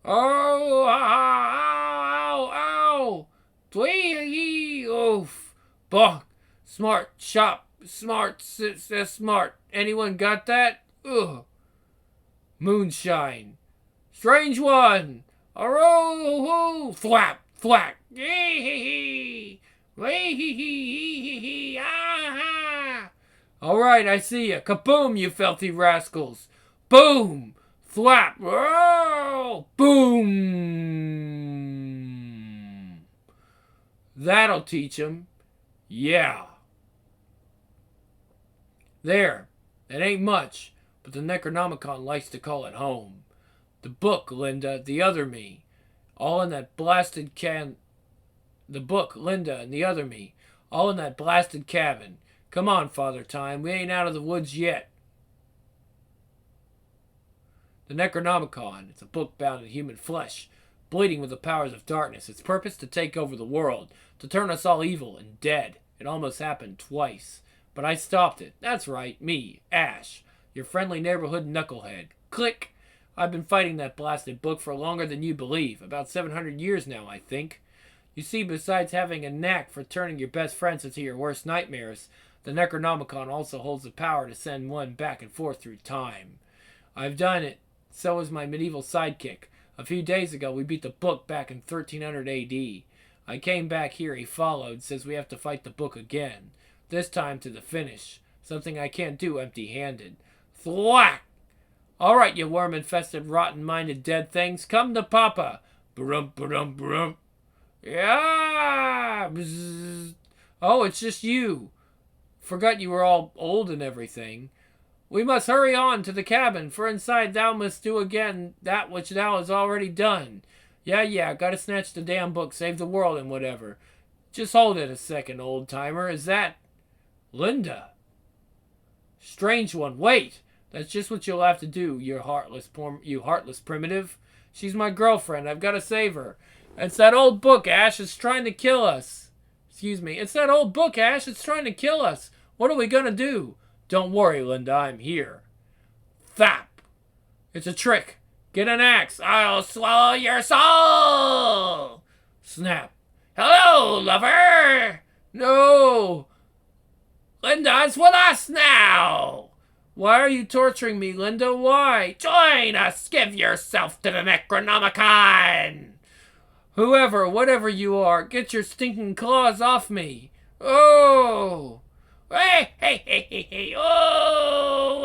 oh, ow, ow, twee, oof, buck, smart, shop, smart, smart. Anyone got that? Ugh. Moonshine. Strange one. Aroo, thwap, thwack. All right, I see you. Kaboom, you filthy rascals. Boom. Thwap. Oh, boom. That'll teach him. Yeah. There. It ain't much, but the Necronomicon likes to call it home. The book, Linda, the other me. All in that blasted The book, Linda, and the other me. All in that blasted cabin. Come on, Father Time. We ain't out of the woods yet. The Necronomicon. It's a book bound in human flesh, bleeding with the powers of darkness. Its purpose to take over the world, to turn us all evil and dead. It almost happened twice. But I stopped it. That's right, me, Ash, your friendly neighborhood knucklehead. Click! I've been fighting that blasted book for longer than you believe. About 700 years now, I think. You see, besides having a knack for turning your best friends into your worst nightmares, the Necronomicon also holds the power to send one back and forth through time. I've done it. So is my medieval sidekick. A few days ago, we beat the book back in 1300 AD. I came back here, he followed, says we have to fight the book again. This time to the finish. Something I can't do empty-handed. Thwack! All right, you worm-infested, rotten-minded dead things. Come to Papa. Brump, brump, brump. Yeah! Bzzz. Oh, it's just you. Forgot you were all old and everything. We must hurry on to the cabin, for inside thou must do again that which thou hast already done. Yeah, gotta snatch the damn book, save the world and whatever. Just hold it a second, old-timer. Is that Linda? Strange one. Wait! That's just what you'll have to do, you heartless primitive. She's my girlfriend. I've got to save her. It's that old book, Ash. It's trying to kill us. Excuse me. It's that old book, Ash. It's trying to kill us. What are we going to do? Don't worry, Linda. I'm here. Thap. It's a trick. Get an axe. I'll swallow your soul. Snap. Hello, lover. No. Linda's with us now. Why are you torturing me, Linda? Why? Join us! Give yourself to the Necronomicon! Whoever, whatever you are, get your stinking claws off me! Oh! Hey, hey, hey, hey, hey! Oh!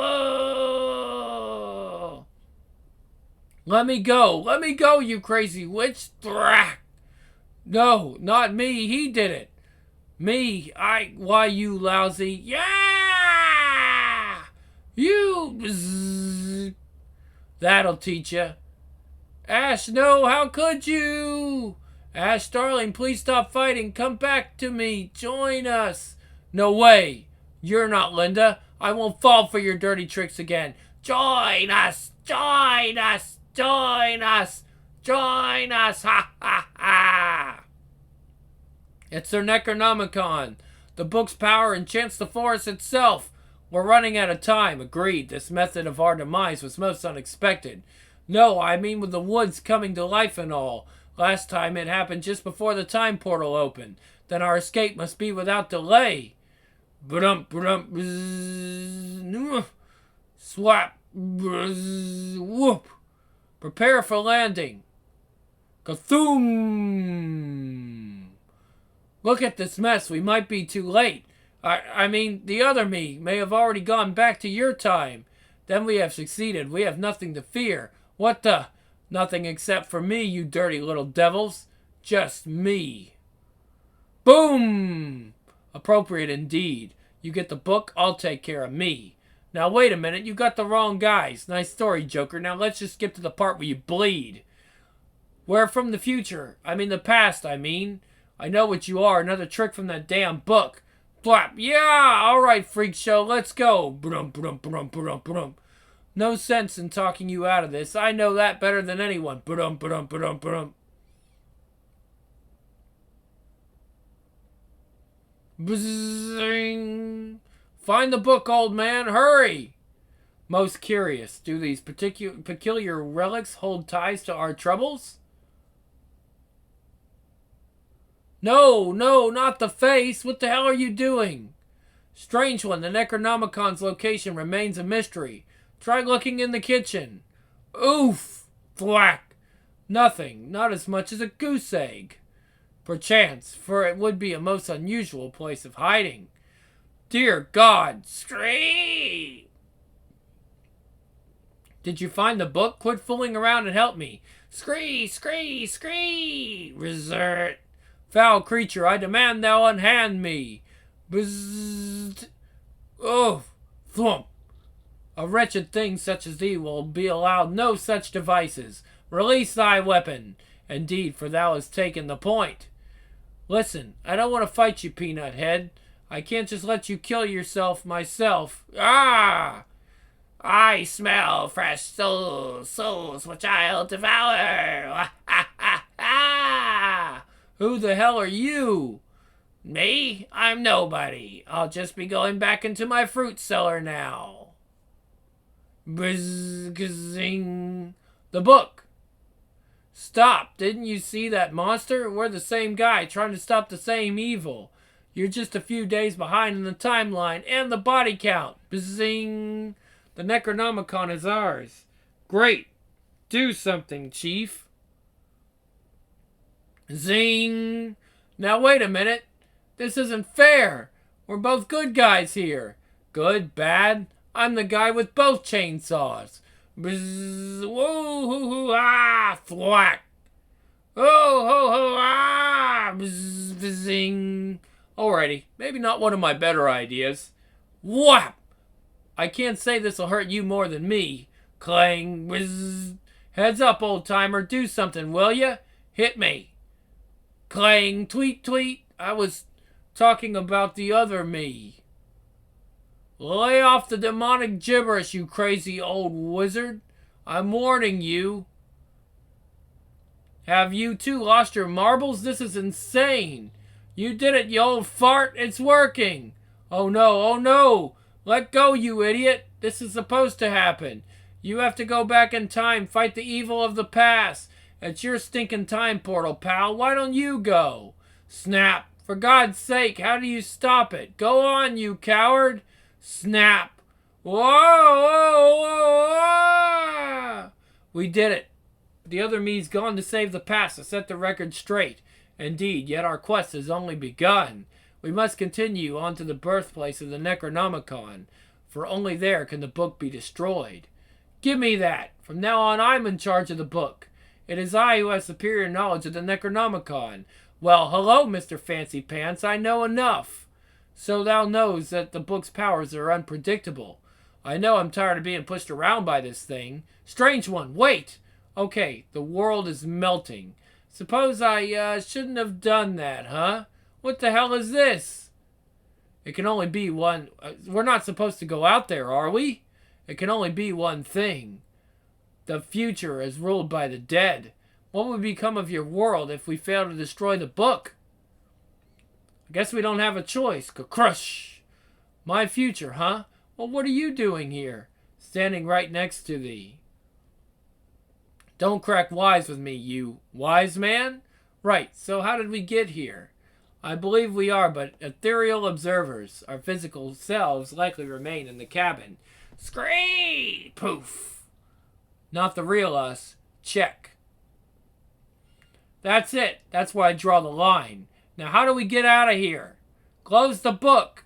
Oh! Let me go, you crazy witch! Thrack! No, not me, he did it! Me, why you lousy? Yeah! You... Bzzz. That'll teach ya. Ash, no, how could you? Ash, darling, please stop fighting. Come back to me. Join us. No way. You're not Linda. I won't fall for your dirty tricks again. Join us. Join us. Join us. Join us. Ha, ha, ha. It's their Necronomicon. The book's power enchants the forest itself. We're running out of time. Agreed. This method of our demise was most unexpected. No, I mean with the woods coming to life and all. Last time it happened just before the time portal opened. Then our escape must be without delay. Ba-dum, ba-dum, bzzz, swap, bzzz, whoop. Prepare for landing. Kathoom! Look at this mess. We might be too late. I mean, the other me may have already gone back to your time. Then we have succeeded. We have nothing to fear. What the? Nothing except for me, you dirty little devils. Just me. Boom! Appropriate indeed. You get the book, I'll take care of me. Now wait a minute, you got the wrong guys. Nice story, Joker. Now let's just skip to the part where you bleed. We're from the future. I mean the past, I mean. I know what you are, another trick from that damn book. Blap. Yeah, alright, freak show, let's go. Brum, brum, brum, brum, brum. No sense in talking you out of this. I know that better than anyone. Brum, brum, brum, brum. Bzzing. Find the book, old man. Hurry. Most curious. Do these peculiar relics hold ties to our troubles? No, no, not the face. What the hell are you doing? Strange one. The Necronomicon's location remains a mystery. Try looking in the kitchen. Oof. Thwack. Nothing. Not as much as a goose egg. Perchance, for it would be a most unusual place of hiding. Dear God, scream! Did you find the book? Quit fooling around and help me. Scree, scree, scree! Resort. Foul creature, I demand thou unhand me. Bzzzt. Oof. Thwump. A wretched thing such as thee will be allowed no such devices. Release thy weapon. Indeed, for thou hast taken the point. Listen, I don't want to fight you, Peanut Head. I can't just let you kill yourself myself. Ah! I smell fresh souls, souls which I'll devour. Who the hell are you? Me? I'm nobody. I'll just be going back into my fruit cellar now. Bzzing. The book. Stop! Didn't you see that monster? We're the same guy trying to stop the same evil. You're just a few days behind in the timeline and the body count. Bzzing! The Necronomicon is ours. Great! Do something, Chief. Zing! Now wait a minute. This isn't fair. We're both good guys here. Good, bad? I'm the guy with both chainsaws. Bzzz, whoa, hoo, hoo, ah, thwack. Oh, ho, ho, ah, bzz, bzzing. Alrighty, maybe not one of my better ideas. Whap! I can't say this'll hurt you more than me. Clang, bzz. Heads up, old timer, do something, will ya? Hit me. Clang, tweet, tweet. I was talking about the other me. Lay off the demonic gibberish, you crazy old wizard. I'm warning you. Have you two lost your marbles? This is insane. You did it, you old fart. It's working. Oh no, oh no. Let go, you idiot. This is supposed to happen. You have to go back in time, fight the evil of the past. It's your stinking time portal, pal. Why don't you go? Snap. For God's sake, how do you stop it? Go on, you coward. Snap. Whoa, whoa, whoa, whoa. We did it. The other me's gone to save the past, to set the record straight. Indeed, yet our quest has only begun. We must continue on to the birthplace of the Necronomicon, for only there can the book be destroyed. Give me that. From now on, I'm in charge of the book. It is I who have superior knowledge of the Necronomicon. Well, hello, Mr. Fancy Pants. I know enough. So thou knows that the book's powers are unpredictable. I know I'm tired of being pushed around by this thing. Strange one, wait! Okay, the world is melting. Suppose I shouldn't have done that, huh? What the hell is this? It can only be one... we're not supposed to go out there, are we? It can only be one thing. The future is ruled by the dead. What would become of your world if we fail to destroy the book? I guess we don't have a choice. Crush. My future, huh? Well, what are you doing here? Standing right next to thee. Don't crack wise with me, you wise man? Right, so how did we get here? I believe we are but ethereal observers. Our physical selves likely remain in the cabin. Scree! Poof. Not the real us. Check. That's it. That's where I draw the line. Now how do we get out of here? Close the book.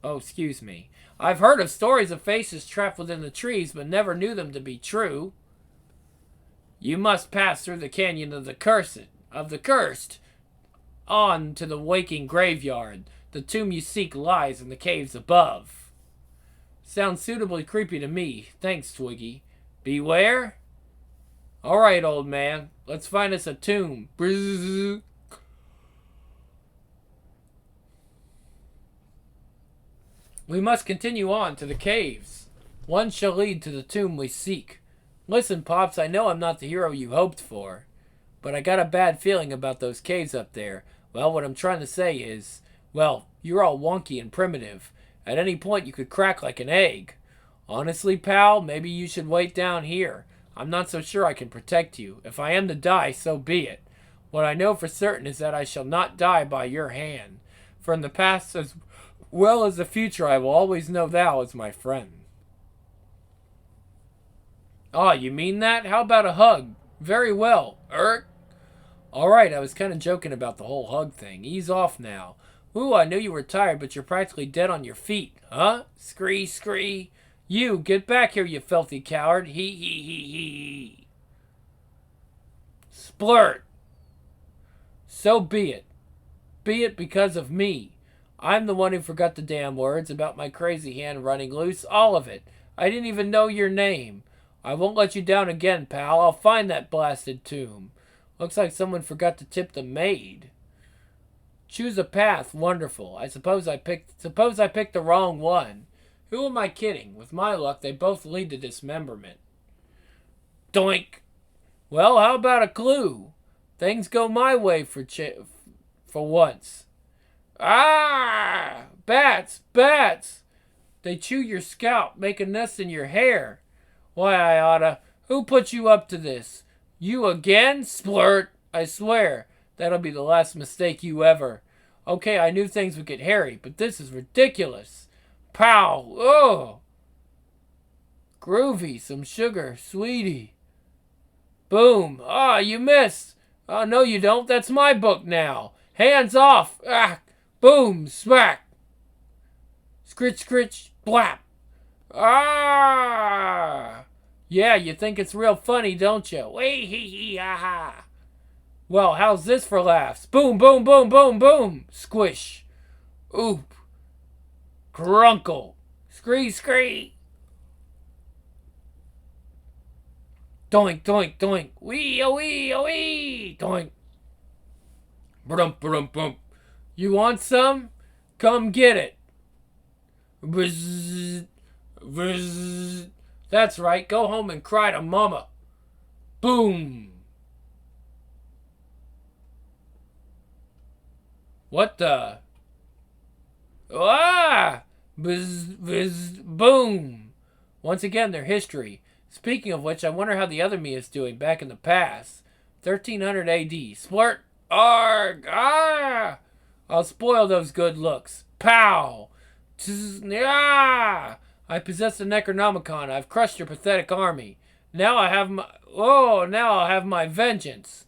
Oh, excuse me. I've heard of stories of faces trapped within the trees, but never knew them to be true. You must pass through the canyon of the cursed, on to the waking graveyard. The tomb you seek lies in the caves above. Sounds suitably creepy to me. Thanks, Twiggy. Beware? Alright, old man. Let's find us a tomb. Brrrr. We must continue on to the caves. One shall lead to the tomb we seek. Listen, Pops, I know I'm not the hero you hoped for, but I got a bad feeling about those caves up there. Well, what I'm trying to say is, well, you're all wonky and primitive. At any point you could crack like an egg. Honestly, pal, maybe you should wait down here. I'm not so sure I can protect you. If I am to die, so be it. What I know for certain is that I shall not die by your hand. For in the past as well as the future, I will always know thou as my friend. Ah, you mean that? How about a hug? Very well. Alright, I was kind of joking about the whole hug thing. Ease off now. Ooh, I knew you were tired, but you're practically dead on your feet. Huh? Scree, scree. You, get back here, you filthy coward. Hee, hee, hee, hee. Splurt. So be it. Be it because of me. I'm the one who forgot the damn words about my crazy hand running loose. All of it. I didn't even know your name. I won't let you down again, pal. I'll find that blasted tomb. Looks like someone forgot to tip the maid. Choose a path. Wonderful. I suppose I picked the wrong one. Who am I kidding? With my luck, they both lead to dismemberment. Doink. Well, how about a clue? Things go my way for once. Ah! Bats! Bats! They chew your scalp, make a nest in your hair. Why, I oughta... Who put you up to this? You again? Splurt! I swear, that'll be the last mistake you ever... Okay, I knew things would get hairy, but this is ridiculous. Pow! Oh! Groovy, some sugar, sweetie. Boom! Ah, you missed! Oh, no you don't, that's my book now. Hands off! Ah! Boom! Smack! Scritch, scritch, blap! Ah! Yeah, you think it's real funny, don't you? Wee hee hee ha ha! Well, how's this for laughs? Boom, boom, boom, boom, boom! Squish! Oop! Grunkle! Scree, scree! Doink, doink, doink! Wee, oh wee, oh wee! Doink! Brum, brum, brum! You want some? Come get it! Bzz, bzz. That's right, go home and cry to mama. Boom! What the? Ah! Bzz, bzz, boom! Once again, their history. Speaking of which, I wonder how the other me is doing back in the past. 1300 AD. Splurt! Arg! Ah! I'll spoil those good looks. Pow! Ah! I possess the Necronomicon. I've crushed your pathetic army. Now I have my... Oh, now I'll have my vengeance.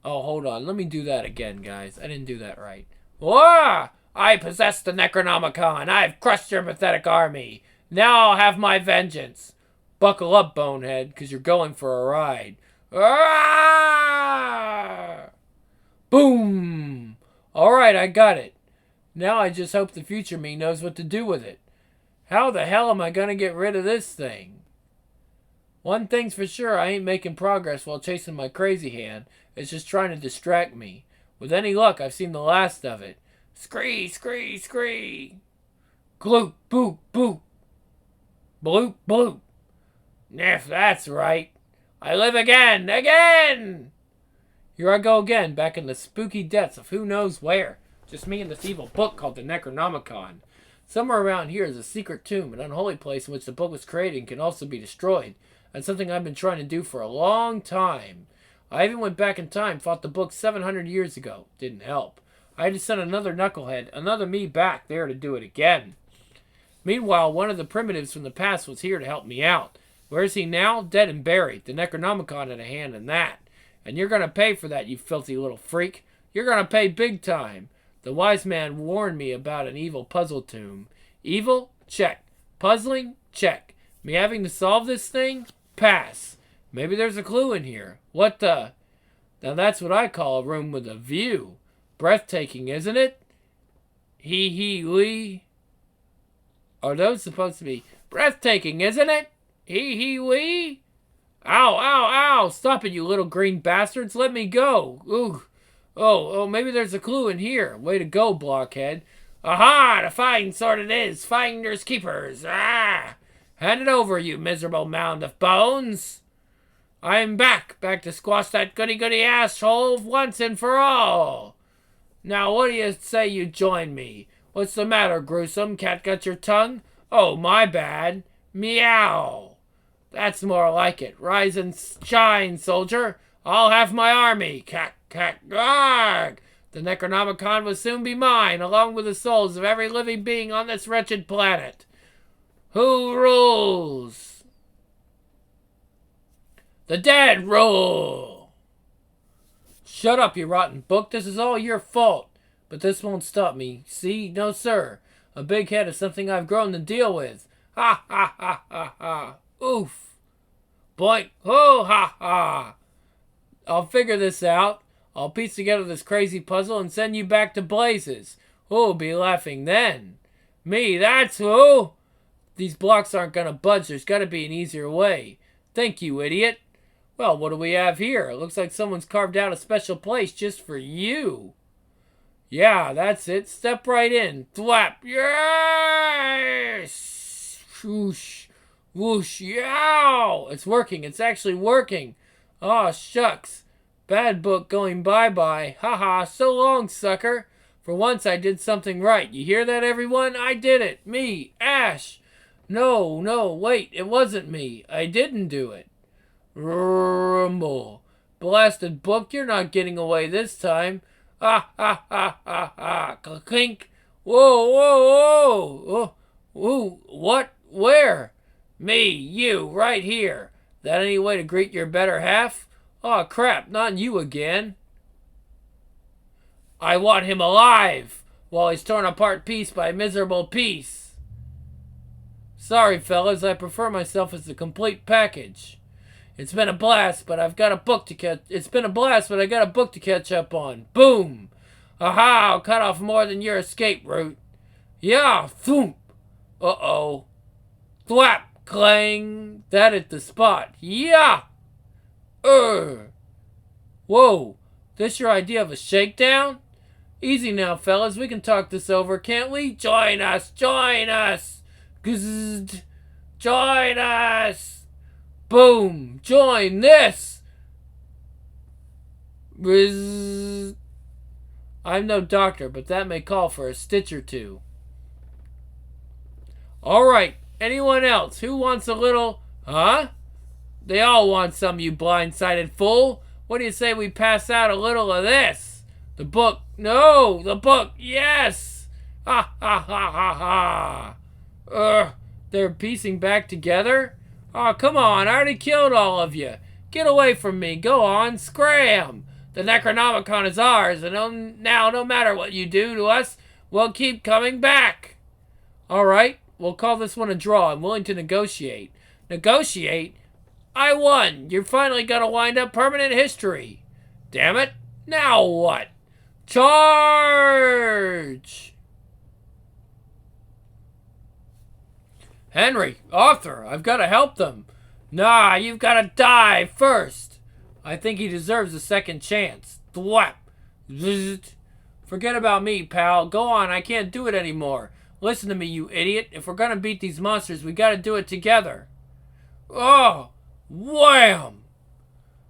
Oh, hold on. Let me do that again, guys. I didn't do that right. Wah! I possess the Necronomicon. I've crushed your pathetic army. Now I'll have my vengeance. Buckle up, bonehead, because you're going for a ride. Ah! Boom! Alright, I got it. Now I just hope the future me knows what to do with it. How the hell am I going to get rid of this thing? One thing's for sure, I ain't making progress while chasing my crazy hand. It's just trying to distract me. With any luck, I've seen the last of it. Scree, scree, scree. Gloop, boop, boop. Bloop, bloop. If that's right. I live again, again! Here I go again, back in the spooky depths of who knows where. Just me and this evil book called the Necronomicon. Somewhere around here is a secret tomb, an unholy place in which the book was created and can also be destroyed. That's something I've been trying to do for a long time. I even went back in time, fought the book 700 years ago. Didn't help. I had to send another knucklehead, another me back there to do it again. Meanwhile, one of the primitives from the past was here to help me out. Where is he now? Dead and buried. The Necronomicon had a hand in that. And you're going to pay for that, you filthy little freak. You're going to pay big time. The wise man warned me about an evil puzzle tomb. Evil? Check. Puzzling? Check. Me having to solve this thing? Pass. Maybe there's a clue in here. What the? Now that's what I call a room with a view. Breathtaking, isn't it? Wee. Are those supposed to be breathtaking, isn't it? Wee. Ow, ow, ow. Stop it, you little green bastards. Let me go. Ooh. Oh, maybe there's a clue in here. Way to go, blockhead. Aha, the fine sort it is. Finders keepers. Ah. Hand it over, you miserable mound of bones. I'm back to squash that goody-goody asshole once and for all. Now, what do you say you join me? What's the matter, gruesome? Cat got your tongue? Oh, my bad. Meow. That's more like it. Rise and shine, soldier. I'll have my army. Cat, garg. The Necronomicon will soon be mine, along with the souls of every living being on this wretched planet. Who rules? The dead rule. Shut up, you rotten book. This is all your fault. But this won't stop me. See? No, sir. A big head is something I've grown to deal with. Ha, ha, ha, ha, ha. Oof. Boink. Oh, ha, ha. I'll figure this out. I'll piece together this crazy puzzle and send you back to blazes. Who'll be laughing then? Me, that's who. These blocks aren't gonna budge. There's gotta be an easier way. Thank you, idiot. Well, what do we have here? It looks like someone's carved out a special place just for you. Yeah, that's it. Step right in. Thwap. Yes! Whoosh. Whoosh. Yow! It's working. It's actually working. Aw, shucks. Bad book going bye-bye. Haha, so long, sucker. For once I did something right. You hear that, everyone? I did it. Me, Ash. No, wait. It wasn't me. I didn't do it. Rumble. Blasted book, you're not getting away this time. Ha, ha, ha, ha, ha. Clink. Whoa. Ooh, what? Where? Me, you, right here. That any way to greet your better half? Aw, crap, not you again. I want him alive, while he's torn apart piece by miserable piece. Sorry, fellas, I prefer myself as the complete package. It's been a blast, but I've got a book to catch. I got a book to catch up on. Boom! Aha! I'll cut off more than your escape route. Yeah! Thump! Uh-oh. Thwap! Clang! That hit the spot. Yeah! Whoa! This your idea of a shakedown? Easy now, fellas. We can talk this over, can't we? Join us! Gzzzt! Join us! Boom! Join this! Bzzz. I'm no doctor, but that may call for a stitch or two. Alright, anyone else? Who wants a little... Huh? They all want some, you blind-sided fool. What do you say we pass out a little of this? The book. No! The book! Yes! Ha ha ha ha ha! They're piecing back together? Oh, come on. I already killed all of you. Get away from me. Go on. Scram. The Necronomicon is ours, and now no matter what you do to us, we'll keep coming back. All right. We'll call this one a draw. I'm willing to negotiate. Negotiate? I won. You're finally going to wind up permanent history. Damn it. Now what? Charge! Henry, Arthur, I've got to help them. Nah, you've got to die first. I think he deserves a second chance. Thwap. Zzzt. Forget about me, pal. Go on, I can't do it anymore. Listen to me, you idiot. If we're going to beat these monsters, we got to do it together. Oh, wham!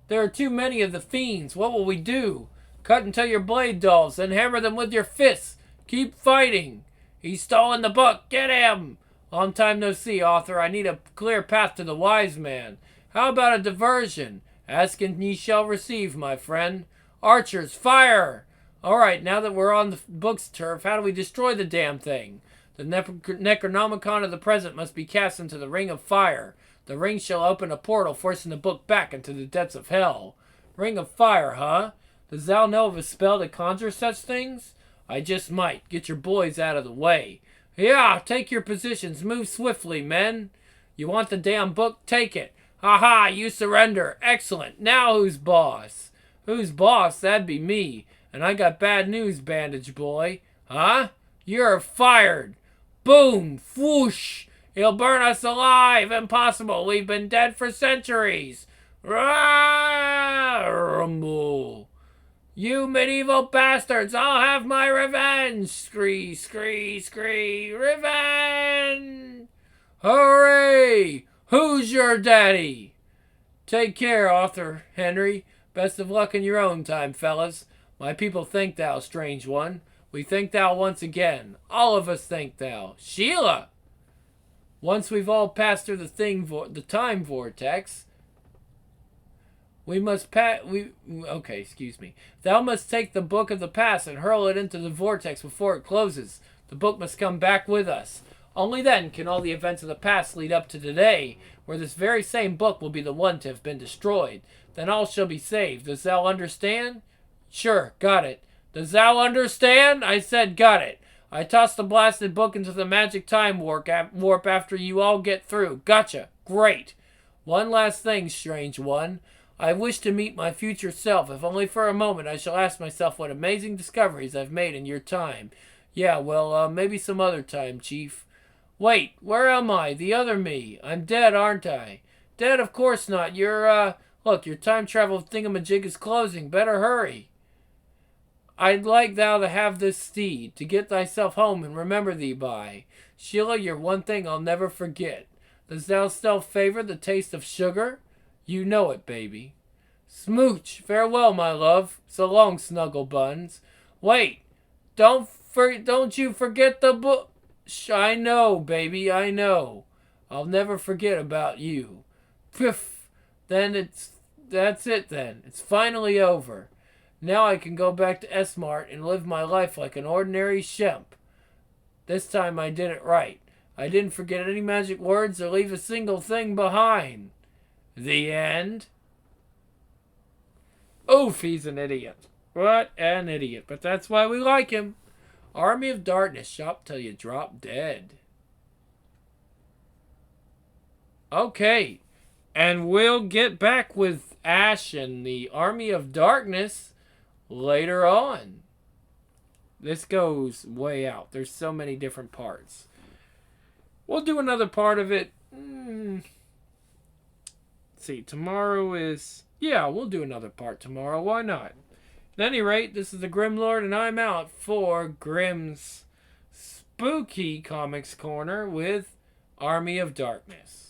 There are too many of the fiends. What will we do? Cut until your blade dulls, then hammer them with your fists. Keep fighting. He's stolen the book. Get him! Long time no see, Arthur. I need a clear path to the wise man. How about a diversion? Ask and ye shall receive, my friend. Archers, fire! Alright, now that we're on the book's turf, how do we destroy the damn thing? The Necronomicon of the present must be cast into the ring of fire. The ring shall open a portal, forcing the book back into the depths of hell. Ring of fire, huh? Does thou know of a spell that conjures such things? I just might. Get your boys out of the way. Yeah, take your positions. Move swiftly, men. You want the damn book? Take it. Ha! You surrender. Excellent. Now who's boss? Who's boss? That'd be me. And I got bad news, Bandage Boy. Huh? You're fired. Boom. Whoosh. He'll burn us alive. Impossible. We've been dead for centuries. Rumble. You medieval bastards. I'll have my revenge. Scree, scree, scree. Revenge. Hooray! Who's your daddy? Take care, Arthur Henry. Best of luck in your own time, fellas. My people thank thou, strange one. We thank thou once again. All of us thank thou. Sheila! Once we've all passed through the time vortex, we must okay, excuse me. Thou must take the book of the past and hurl it into the vortex before it closes. The book must come back with us. Only then can all the events of the past lead up to today, where this very same book will be the one to have been destroyed. Then all shall be saved. Does thou understand? Sure, got it. Does thou understand? I said got it. I toss the blasted book into the magic time warp after you all get through. Gotcha. Great. One last thing, strange one. I wish to meet my future self. If only for a moment, I shall ask myself what amazing discoveries I've made in your time. Yeah, well, maybe some other time, Chief. Wait, where am I? The other me. I'm dead, aren't I? Dead? Of course not. Look, your time travel thingamajig is closing. Better hurry. I'd like thou to have this steed, to get thyself home and remember thee by. Sheila, you're one thing I'll never forget. Does thou still favor the taste of sugar? You know it, baby. Smooch, farewell, my love. So long, snuggle buns. Wait, don't you forget the book. I know, baby, I know. I'll never forget about you. Piff. That's it then. It's finally over. Now I can go back to Esmart and live my life like an ordinary shemp. This time I did it right. I didn't forget any magic words or leave a single thing behind. The end. Oof, he's an idiot. What an idiot. But that's why we like him. Army of Darkness, shop till you drop dead. Okay. And we'll get back with Ash and the Army of Darkness later on. This goes way out. There's so many different parts. We'll do another part of it. Let's see, tomorrow is... Yeah, we'll do another part tomorrow. Why not? At any rate, this is the Grim Lord, and I'm out for Grimm's Spooky Comics Corner with Army of Darkness.